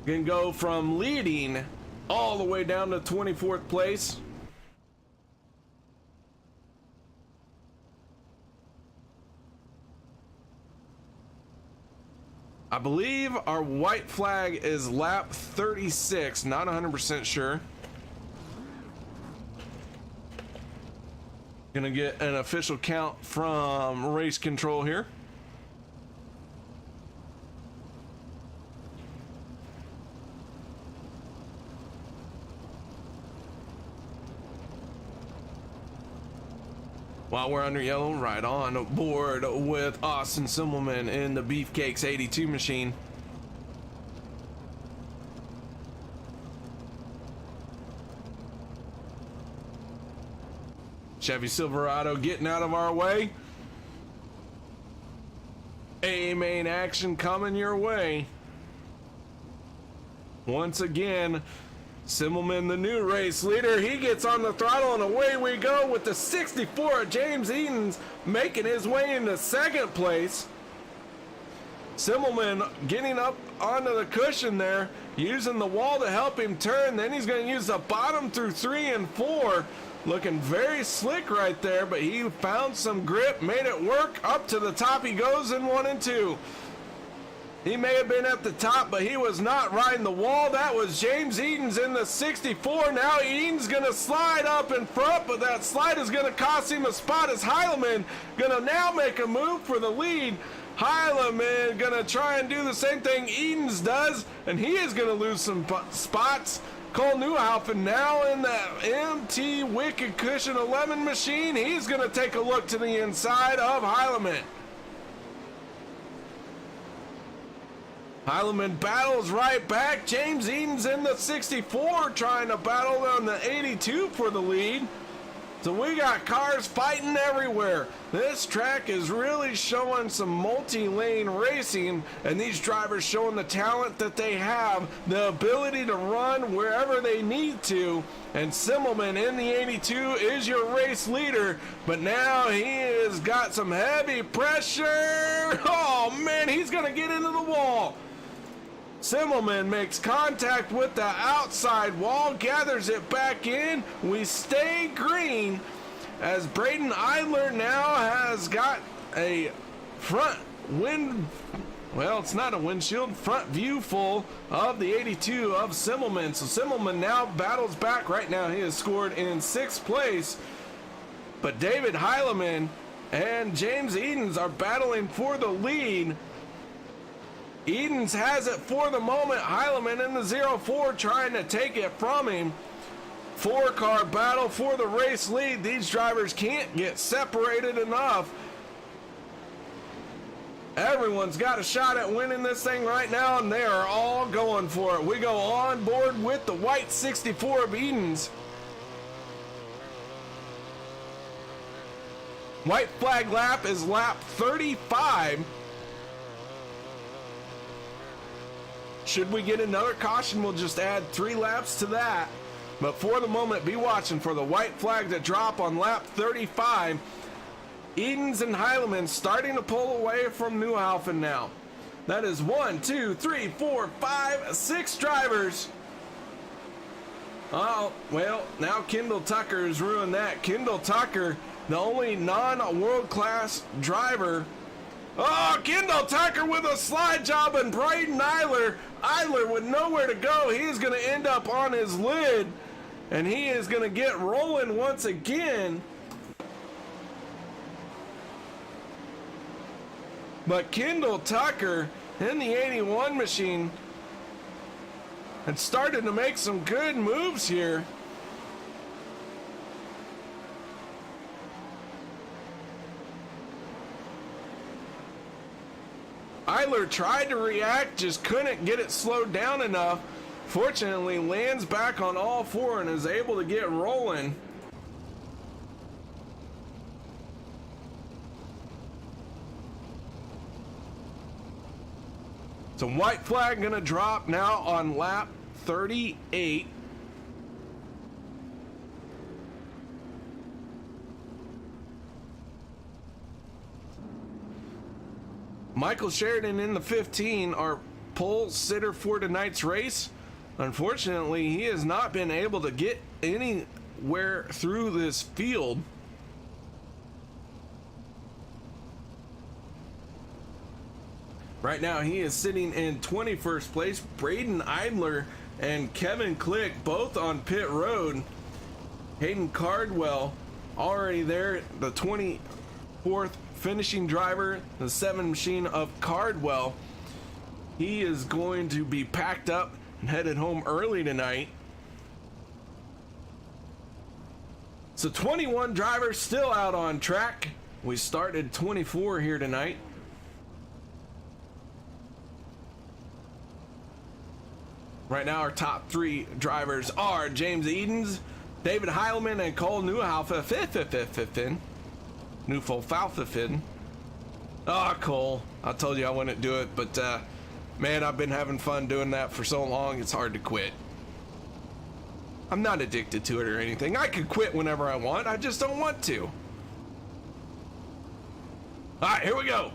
can go from leading all the way down to 24th place. I believe our white flag is lap 36, not 100% sure. Gonna get an official count from race control here. While we're under yellow, right on board with Austin Simmelman in the Beefcakes 82 machine. Chevy Silverado getting out of our way. A main action coming your way. Once again, Simmelman, the new race leader, he gets on the throttle and away we go with the 64 of James Edens making his way into second place. Simmelman getting up onto the cushion there, using the wall to help him turn. Then he's going to use the bottom through 3 and 4. Looking very slick right there, but he found some grip, made it work. Up to the top he goes in 1 and 2. He may have been at the top, but he was not riding the wall. That was James Edens in the 64. Now Edens going to slide up in front, but that slide is going to cost him a spot as Heilemann going to now make a move for the lead. Heilemann going to try and do the same thing Edens does, and he is going to lose some spots. Cole Newhoffen now in the MT Wicked Cushion 11 machine. He's going to take a look to the inside of Heilemann. Heilemann battles right back. James Edens in the 64 trying to battle on the 82 for the lead. So we got cars fighting everywhere. This track is really showing some multi-lane racing, and these drivers showing the talent that they have, the ability to run wherever they need to. And Simmelman in the 82 is your race leader, but now he has got some heavy pressure. Oh man, he's gonna get into the wall. Simmelman makes contact with the outside wall, gathers it back in. We stay green as Braden Idler now has got a front wind, well, it's not a windshield, front view full of the 82 of Simmelman. So Simmelman now battles back. Right now he has scored in 6th place, but David Heilemann and James Edens are battling for the lead. Edens has it for the moment. Heilemann in the 04 trying to take it from him. 4-car battle for the race lead. These drivers can't get separated enough. Everyone's got a shot at winning this thing right now, and they are all going for it. We go on board with the white 64 of Edens. White flag lap is lap 35. Should we get another caution, we'll just add 3 laps to that. But for the moment, be watching for the white flag to drop on lap 35. Edens and Heilemann starting to pull away from Newhoffen now. That is 1, 2, 3, 4, 5, 6 drivers. Oh, well, now Kendall Tucker has ruined that. Kendall Tucker, the only non-world-class driver. Oh, Kendall Tucker with a slide job, and Braden Idler with nowhere to go. He's going to end up on his lid, and he is going to get rolling once again. But Kendall Tucker in the 81 machine had started to make some good moves here. Idler tried to react, just couldn't get it slowed down enough. Fortunately, lands back on all 4 and is able to get rolling. So white flag gonna drop now on lap 38. Michael Sheridan in the 15, our pole sitter for tonight's race. Unfortunately, he has not been able to get anywhere through this field. Right now, he is sitting in 21st place. Braden Idler and Kevin Click both on pit road. Hayden Cardwell already there. The 24th finishing driver, the 7 machine of Cardwell. He is going to be packed up and headed home early tonight. So 21 drivers still out on track. We started 24 here tonight. Right now, our top 3 drivers are James Edens, David Heilman, and Cole Newfalfafin. Ah, Cole, I told you I wouldn't do it, but man, I've been having fun doing that for so long, it's hard to quit. I'm not addicted to it or anything. I could quit whenever I want, I just don't want to. All right, here we go.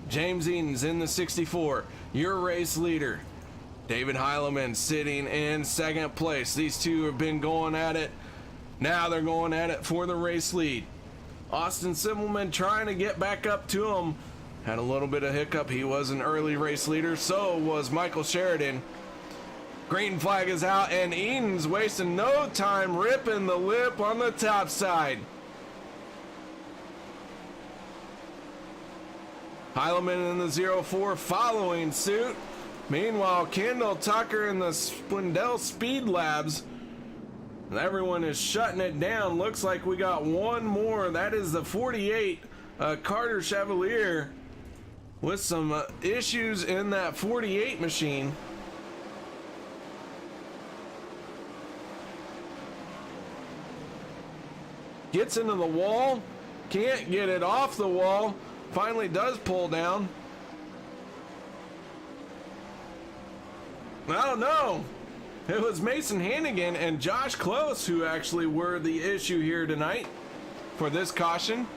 James Edens in the 64, your race leader. David Heileman sitting in second place. These two have been going at it. Now they're going at it for the race lead. Austin Simmelman trying to get back up to him. Had a little bit of hiccup. He was an early race leader. So was Michael Sheridan. Green flag is out, and Edens wasting no time ripping the lip on the top side. Heileman in the 04 following suit. Meanwhile, Kendall Tucker in the Splendel Speed Labs. Everyone is shutting it down. Looks like we got one more. That is the 48, Carter Chevalier, with some issues in that 48 machine. Gets into the wall. Can't get it off the wall. Finally does pull down. I don't know. It was Mason Hannigan and Josh Close who actually were the issue here tonight for this caution.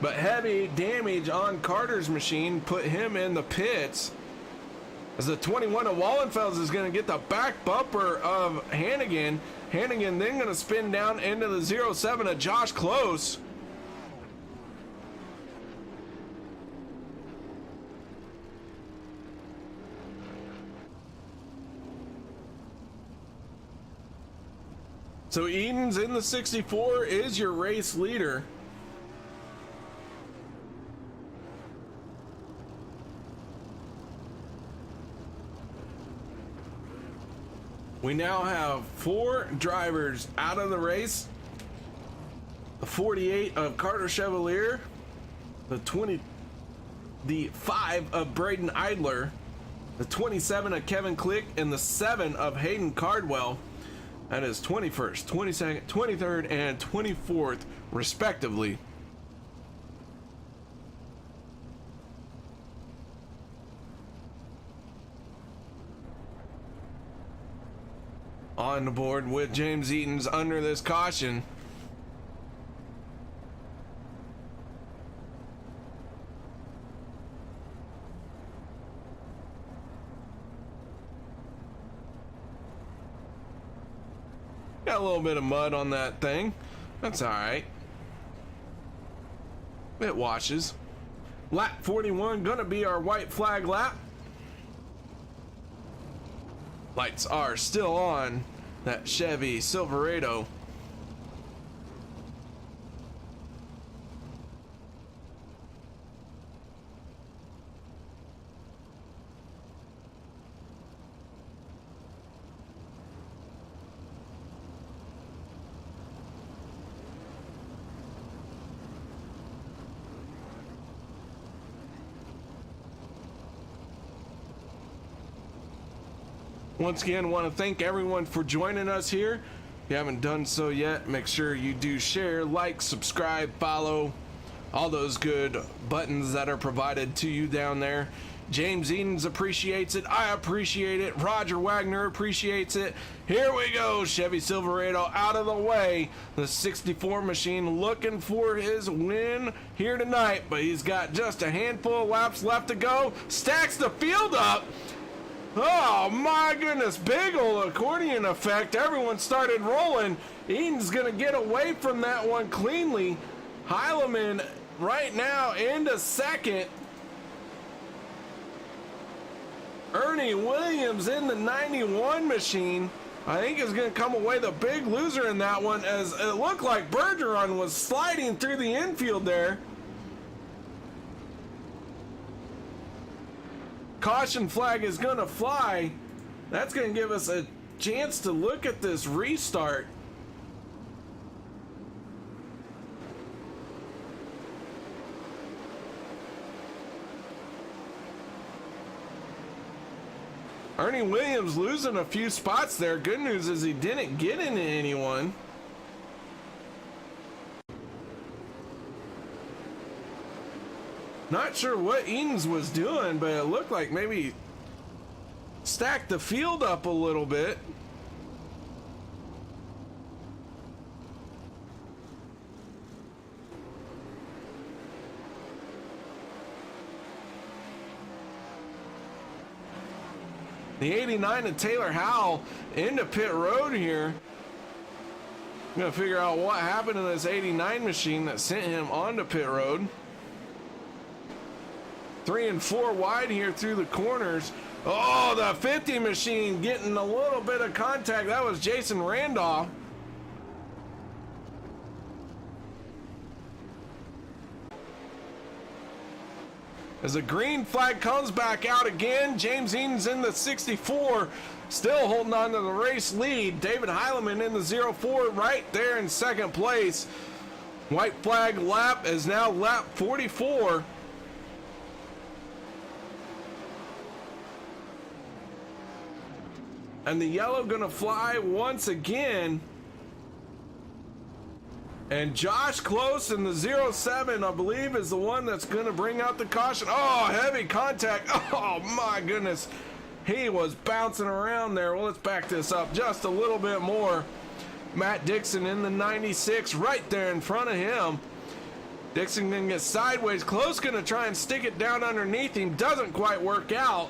But heavy damage on Carter's machine put him in the pits. As the 21 of Wallenfels is going to get the back bumper of Hannigan. Hannigan then going to spin down into the 07 of Josh Close. So Edens in the 64 is your race leader. We now have 4 drivers out of the race. The 48 of Carter Chevalier, the 5 of Braden Idler, the 27 of Kevin Click, and the 7 of Hayden Cardwell. That is 21st, 22nd, 23rd, and 24th, respectively. On the board with James Edens under this caution. Got a little bit of mud on that thing. That's all right. It washes. Lap 41 gonna be our white flag lap. Lights are still on that Chevy Silverado. Once again, want to thank everyone for joining us here. If you haven't done so yet, make sure you do share, like, subscribe, follow, all those good buttons that are provided to you down there. James Edens appreciates it. I appreciate it. Roger Wagner appreciates it. Here we go. Chevy Silverado out of the way. The 64 machine looking for his win here tonight, but he's got just a handful of laps left to go. Stacks the field up. Oh my goodness, big old accordion effect. Everyone started rolling. Edens gonna get away from that one cleanly. Heileman right now into second. Ernie Williams in the 91 machine I think is going to come away the big loser in that one, as it looked like Bergeron was sliding through the infield there. Caution flag is going to fly. That's going to give us a chance to look at this restart. Ernie Williams losing a few spots there. Good news is he didn't get into anyone. Not sure what Edens was doing, but it looked like maybe stacked the field up a little bit. The 89 of Taylor Howell into pit road here. I'm gonna figure out what happened to this 89 machine that sent him onto pit road. 3 and 4 wide here through the corners. Oh, the 50 machine getting a little bit of contact. That was Jason Randolph. As the green flag comes back out again, James Eden's in the 64, still holding on to the race lead. David Heileman in the 04 right there in second place. White flag lap is now lap 44. And the yellow gonna fly once again. And Josh Close in the 07, I believe, is the one that's going to bring out the caution. Oh, heavy contact. Oh, my goodness. He was bouncing around there. Well, let's back this up just a little bit more. Matt Dixon in the 96 right there in front of him. Dixon going to get sideways. Close going to try and stick it down underneath him. Doesn't quite work out.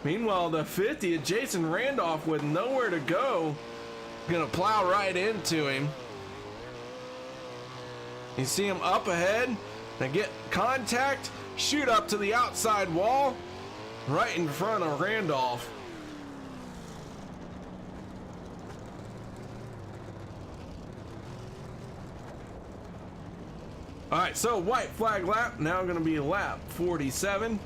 Meanwhile, the 50 of Jason Randolph with nowhere to go. Going to plow right into him. You see him up ahead, they get contact, shoot up to the outside wall, right in front of Randolph. All right, so white flag lap, now going to be lap 47.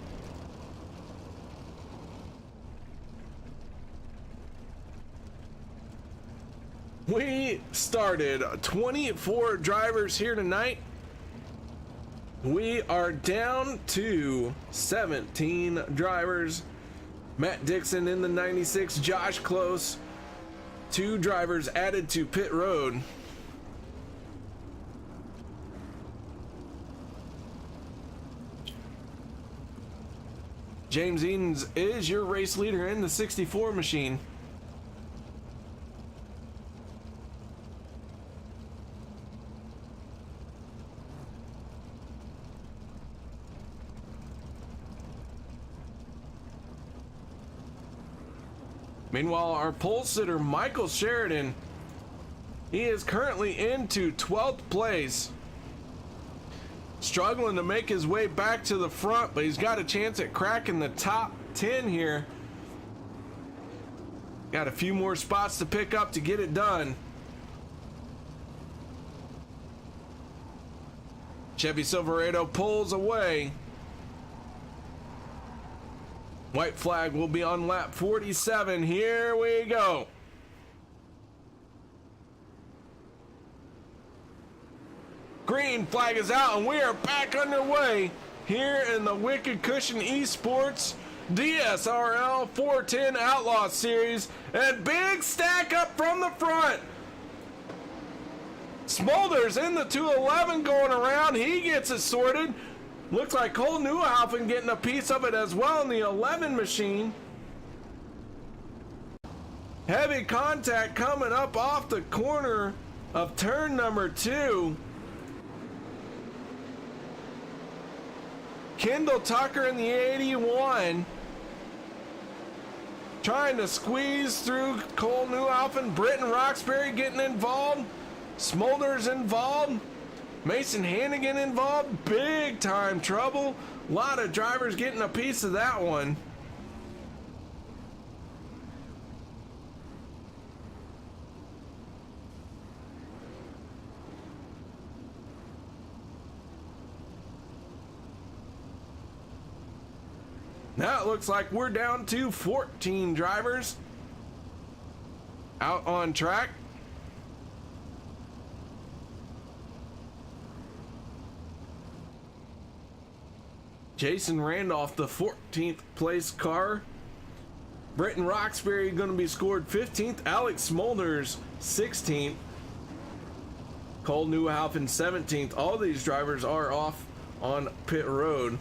We started 24 drivers here tonight. We are down to 17 drivers. Matt Dixon in the 96, Josh Close. 2 drivers added to pit road. James Edens is your race leader in the 64 machine. Meanwhile, our pole sitter, Michael Sheridan, he is currently into 12th place. Struggling to make his way back to the front, but he's got a chance at cracking the top 10 here. Got a few more spots to pick up to get it done. Chevy Silverado pulls away. White flag will be on lap 47. Here we go. Green flag is out, and we are back underway here in the Wicked Cushion eSports DSRL 410 Outlaw Series. And big stack up from the front. Smolders in the 211 going around. He gets it sorted. Looks like Cole Newhoffen getting a piece of it as well in the 11 machine. Heavy contact coming up off the corner of turn number 2. Kendall Tucker in the 81. Trying to squeeze through Cole Newhoffen. Britton Roxbury getting involved. Smolders involved. Mason Hannigan involved. Big time trouble. A lot of drivers getting a piece of that one. Now it looks like we're down to 14 drivers out on track. Jason Randolph, the 14th place car. Britton Roxbury going to be scored 15th. Alex Smolders 16th. Cole Newhaufen 17th. All these drivers are off on pit road.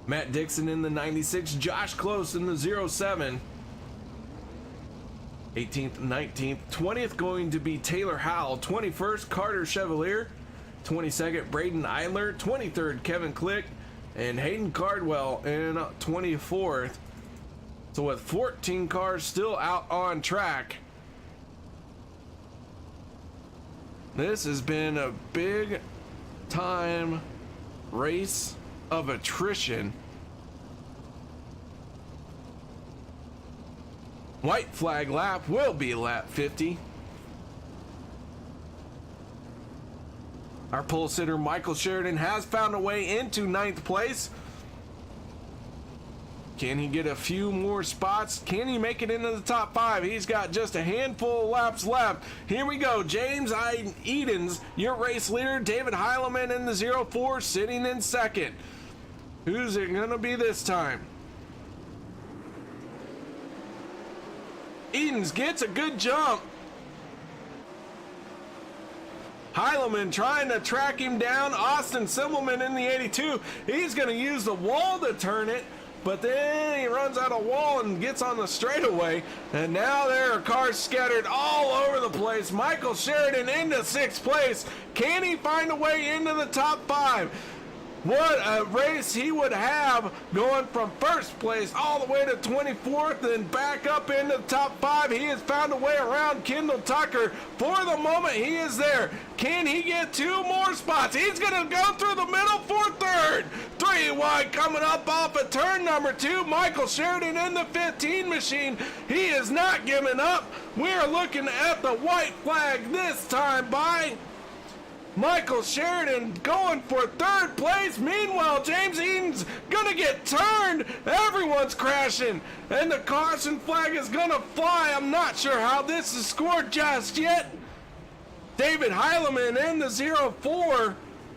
Matt Dixon in the 96. Josh Close in the 07. 18th, 19th. 20th going to be Taylor Howell. 21st, Carter Chevalier. 22nd, Braden Eidler. 23rd, Kevin Click. And Hayden Cardwell in 24th. So with 14 cars still out on track, this has been a big time race of attrition. White flag lap will be lap 50. Our pole sitter Michael Sheridan has found a way into 9th place. Can he get a few more spots? Can he make it into the top 5? He's got just a handful of laps left. Here we go. James Edens, your race leader. David Heileman in the 04 sitting in 2nd. Who's it going to be this time? Edens gets a good jump. Heileman trying to track him down. Austin Simmelman in the 82. He's going to use the wall to turn it, but then he runs out of wall and gets on the straightaway. And now there are cars scattered all over the place. Michael Sheridan into 6th place. Can he find a way into the top 5? What a race he would have, going from 1st place all the way to 24th and back up into the top 5. He has found a way around Kendall Tucker. For the moment, he is there. Can he get 2 more spots? He's going to go through the middle for 3rd. 3 wide coming up off of turn number 2. Michael Sheridan in the 15 machine. He is not giving up. We are looking at the white flag this time by Michael Sheridan going for 3rd place. Meanwhile, James Eden's gonna get turned. Everyone's crashing, and the caution flag is gonna fly. I'm not sure how this is scored just yet. David Heileman in the 04.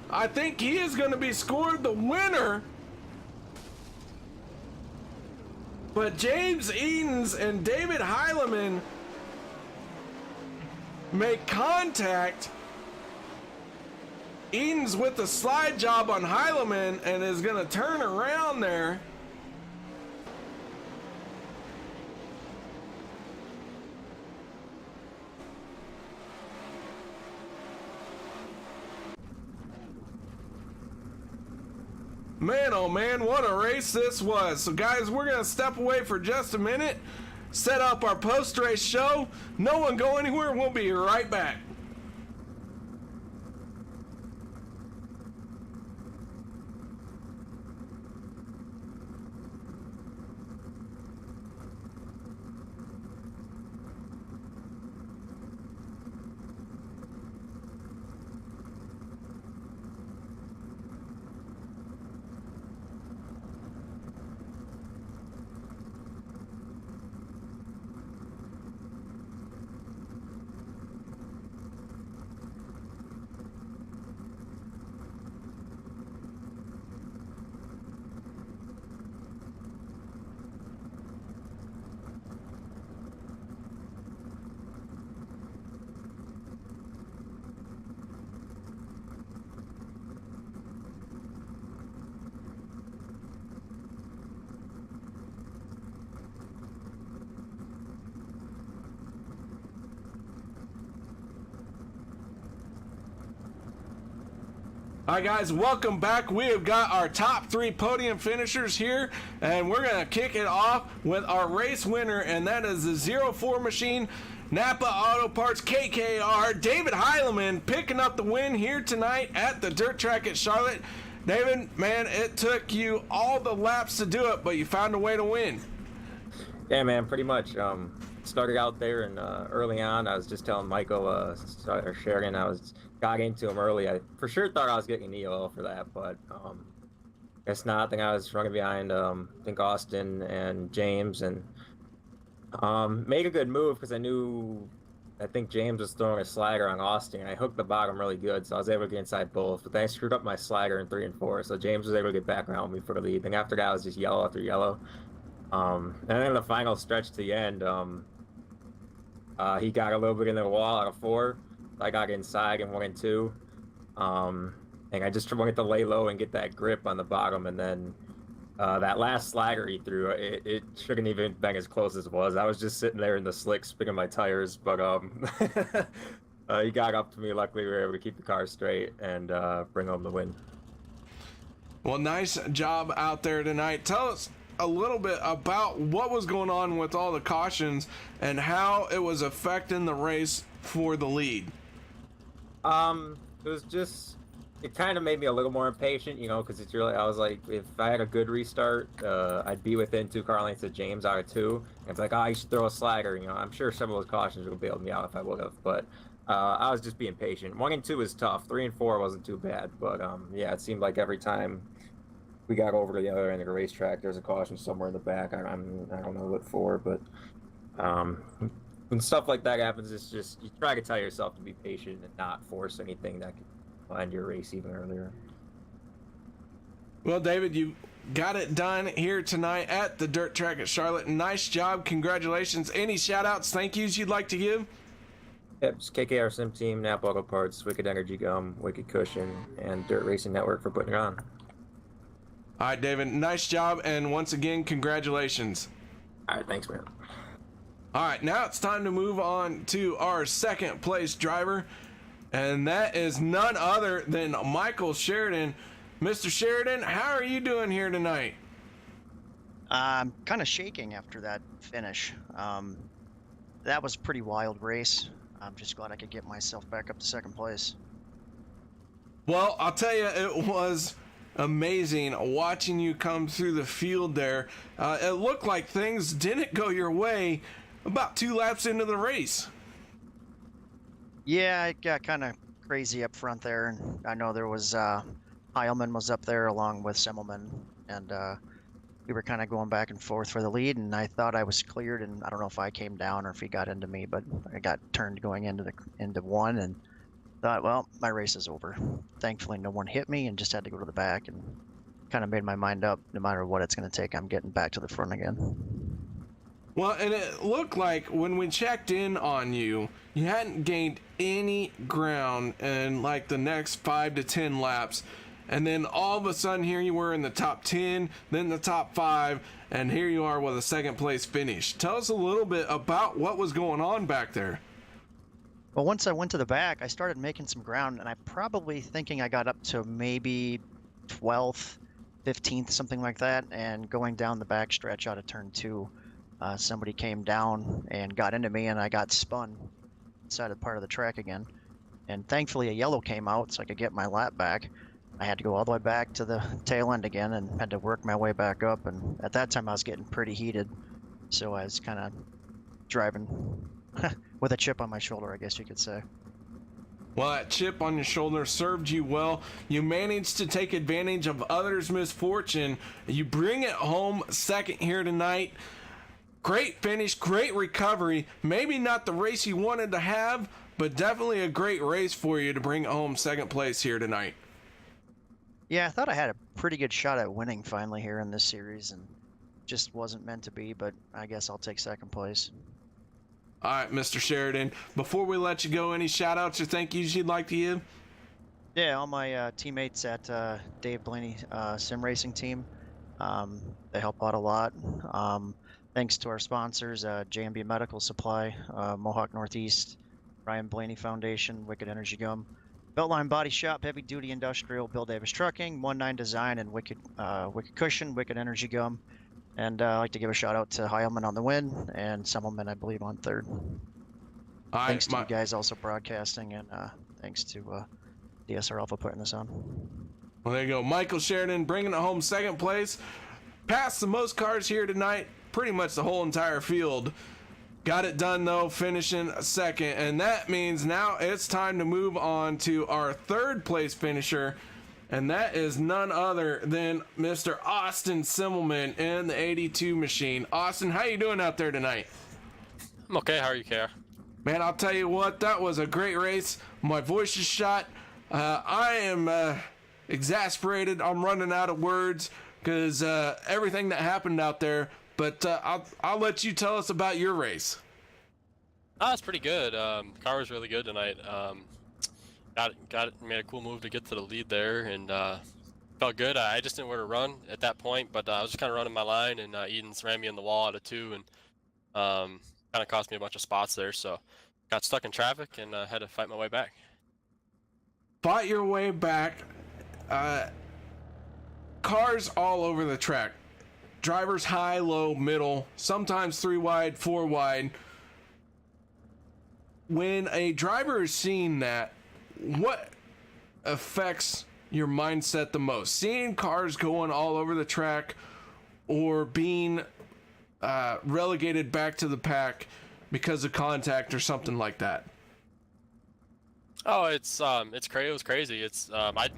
I think he is gonna be scored the winner. But James Edens and David Heileman make contact. Edens with the slide job on Heileman and is going to turn around there. Man, oh man, what a race this was. So guys, we're going to step away for just a minute, set up our post-race show. No one go anywhere. We'll be right back. All right, guys, welcome back. We have got our top 3 podium finishers here, and we're going to kick it off with our race winner, and that is the 04 machine, Napa Auto Parts KKR, David Heileman, picking up the win here tonight at the dirt track at Charlotte. David, man, it took you all the laps to do it, but you found a way to win. Yeah, man, pretty much. Started out there, and early on, I was just telling Michael Sheridan, got into him early. I for sure thought I was getting an EOL for that, but It's not. I think I was running behind, I think Austin and James, and made a good move because I think James was throwing a slider on Austin, and I hooked the bottom really good, so I was able to get inside both. But then I screwed up my slider in 3 and 4, so James was able to get back around me for the lead. And after that, it was just yellow after yellow. And then the final stretch to the end, he got a little bit into the wall out of 4. I got inside in 1 and 2. And I just wanted to lay low and get that grip on the bottom, and then that last slider he threw, it shouldn't even been as close as it was. I was just sitting there in the slick spinning my tires, but he got up to me. Luckily, we were able to keep the car straight and bring home the win. Well, nice job out there tonight. Tell us a little bit about what was going on with all the cautions and how it was affecting the race for the lead. It was just, it kind of made me a little more impatient, you know, because it's really, I was like, if I had a good restart, I'd be within 2 car lengths of James out of 2. And it's like, oh, you should throw a slider, you know. I'm sure some of those cautions would have bailed me out if I would have, but I was just being patient. 1 and 2 was tough. 3 and 4 wasn't too bad, but yeah, it seemed like every time we got over to the other end of the racetrack, there's a caution somewhere in the back. I don't know what for, but when stuff like that happens, it's just, you try to tell yourself to be patient and not force anything that could end your race even earlier. Well, David, you got it done here tonight at the dirt track at Charlotte. Nice job. Congratulations. Any shout outs, thank yous you'd like to give? Yep, it's KKR Sim Team, Napa Auto Parts, Wicked Energy Gum, Wicked Cushion, and Dirt Racing Network for putting it on. All right, David, nice job. And once again, congratulations. All right, thanks, man. All right, now it's time to move on to our second place driver, and that is none other than Michael Sheridan. Mr. Sheridan, how are you doing here tonight? I'm kind of shaking after that finish. That was a pretty wild race. I'm just glad I could get myself back up to second place. Well, I'll tell you, it was amazing watching you come through the field there. It looked like things didn't go your way about 2 laps into the race. Yeah, it got kind of crazy up front there, and I know there was Heilman was up there along with Semmelman, and we were kind of going back and forth for the lead, and I thought I was cleared, and I don't know if I came down or if he got into me, but I got turned going into 1, and thought, well, my race is over. Thankfully, no one hit me, and just had to go to the back, and kind of made my mind up. No matter what it's going to take, I'm getting back to the front again. Well, and it looked like when we checked in on you, you hadn't gained any ground in like the next 5 to 10 laps. And then all of a sudden here you were in the top 10, then the top 5, and here you are with a second place finish. Tell us a little bit about what was going on back there. Well, once I went to the back, I started making some ground, and I probably thinking I got up to maybe 12th, 15th, something like that, and going down the back stretch out of turn 2. Somebody came down and got into me, and I got spun inside of part of the track again. And thankfully a yellow came out so I could get my lap back. I had to go all the way back to the tail end again and had to work my way back up. And at that time I was getting pretty heated, so I was kind of driving with a chip on my shoulder, I guess you could say. Well, that chip on your shoulder served you well. You managed to take advantage of others' misfortune. You bring it home second here tonight. Great finish, great recovery. Maybe not the race you wanted to have, but definitely a great race for you to bring home second place here tonight. Yeah, I thought I had a pretty good shot at winning finally here in this series, and just wasn't meant to be, but I guess I'll take second place. All right, Mr. Sheridan, before we let you go, any shout outs or thank yous you'd like to give? Yeah, all my teammates at Dave Blaney Sim Racing Team. They help out a lot. Thanks to our sponsors, J&B Medical Supply, Mohawk Northeast, Ryan Blaney Foundation, Wicked Energy Gum, Beltline Body Shop, Heavy Duty Industrial, Bill Davis Trucking, 19 Design, and Wicked Cushion, Wicked Energy Gum. And I'd like to give a shout out to Heilman on the win, and Semmelman, I believe, on third. Thanks to you guys also broadcasting, and thanks to DSRL for putting this on. Well, there you go. Michael Sheridan bringing it home second place. Passed the most cars here tonight, pretty much the whole entire field. Got it done though, finishing second, and that means now it's time to move on to our third place finisher, and that is none other than Mr. Austin Simmelman in the 82 machine. Austin, how you doing out there tonight? I'm okay. How are you, KR? Man, I'll tell you what, that was a great race. My voice is shot. I am exasperated. I'm running out of words because everything that happened out there. But I'll let you tell us about your race. It's pretty good. Car was really good tonight. Made a cool move to get to the lead there, and felt good. I just didn't know where to run at that point, but I was just kind of running my line, and Eden's ran me in the wall out of 2, and kind of cost me a bunch of spots there. So got stuck in traffic and had to fight my way back. Fight your way back. Cars all over the track. Drivers high, low, middle, sometimes 3 wide, 4 wide. When a driver is seeing that, what affects your mindset the most? Seeing cars going all over the track, or being relegated back to the pack because of contact or something like that? Oh, it's crazy. It was crazy. It's my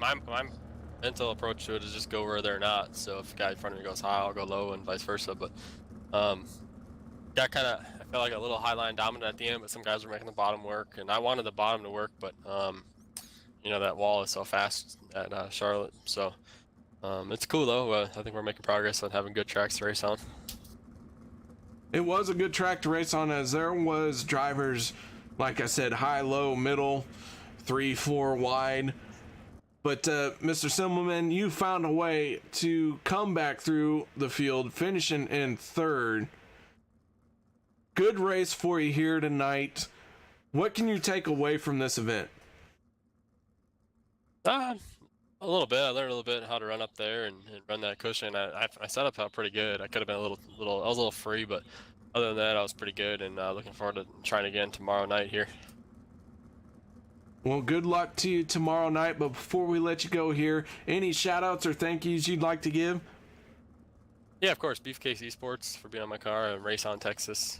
mental approach to it is just go where they're not. So if the guy in front of me goes high, I'll go low, and vice versa. But I felt like a little high line dominant at the end, but some guys were making the bottom work, and I wanted the bottom to work, but you know, that wall is so fast at Charlotte. So it's cool though. I think we're making progress on having good tracks to race on. It was a good track to race on, as there was drivers, like I said, high, low, middle, 3, 4 wide. But Mr. Simmelman, you found a way to come back through the field, finishing in 3rd. Good race for you here tonight. What can you take away from this event? A little bit. I learned a little bit how to run up there and run that cushion. I set up out pretty good. I could have been I was a little free, but other than that, I was pretty good, and looking forward to trying again tomorrow night here. Well, good luck to you tomorrow night, but before we let you go here, any shout outs or thank yous you'd like to give? Yeah, of course. Beefcake eSports for being on my car, and Race on Texas.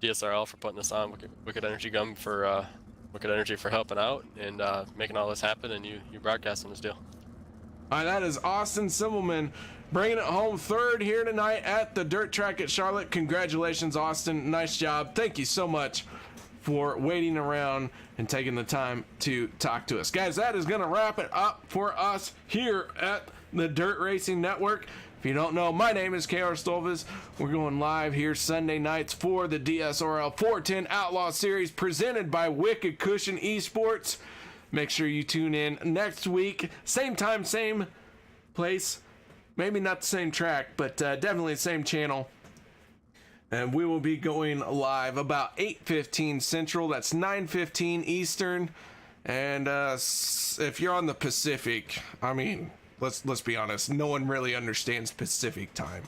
DSRL for putting this on. Wicked Energy Gum for Wicked Energy for helping out and making all this happen, and you broadcasting this deal. All right, that is Austin Simmelman bringing it home 3rd here tonight at the dirt track at Charlotte. Congratulations, Austin. Nice job. Thank you so much for waiting around and taking the time to talk to us. Guys, that is going to wrap it up for us here at the Dirt Racing Network. If you don't know, my name is KR Stolvis. We're going live here Sunday nights for the DSRL 410 Outlaw Series presented by Wicked Cushion eSports. Make sure you tune in next week. Same time, same place. Maybe not the same track, but definitely the same channel. And we will be going live about 8:15 Central. That's 9:15 Eastern. And if you're on the Pacific, I mean, let's be honest, no one really understands Pacific time.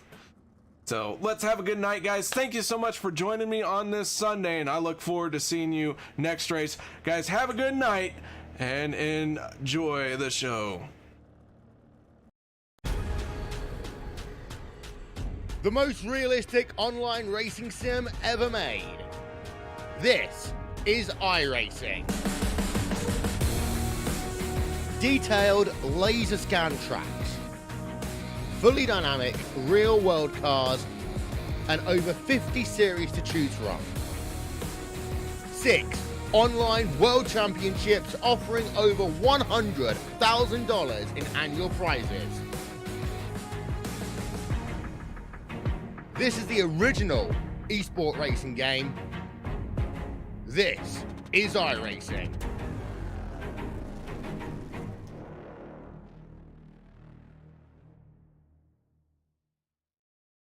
So let's have a good night, guys. Thank you so much for joining me on this Sunday, and I look forward to seeing you next race. Guys, have a good night and enjoy the show. The most realistic online racing sim ever made. This is iRacing. Detailed laser scan tracks, fully dynamic real world cars, and over 50 series to choose from. 6 online world championships offering over $100,000 in annual prizes. This is the original eSport racing game. This is iRacing.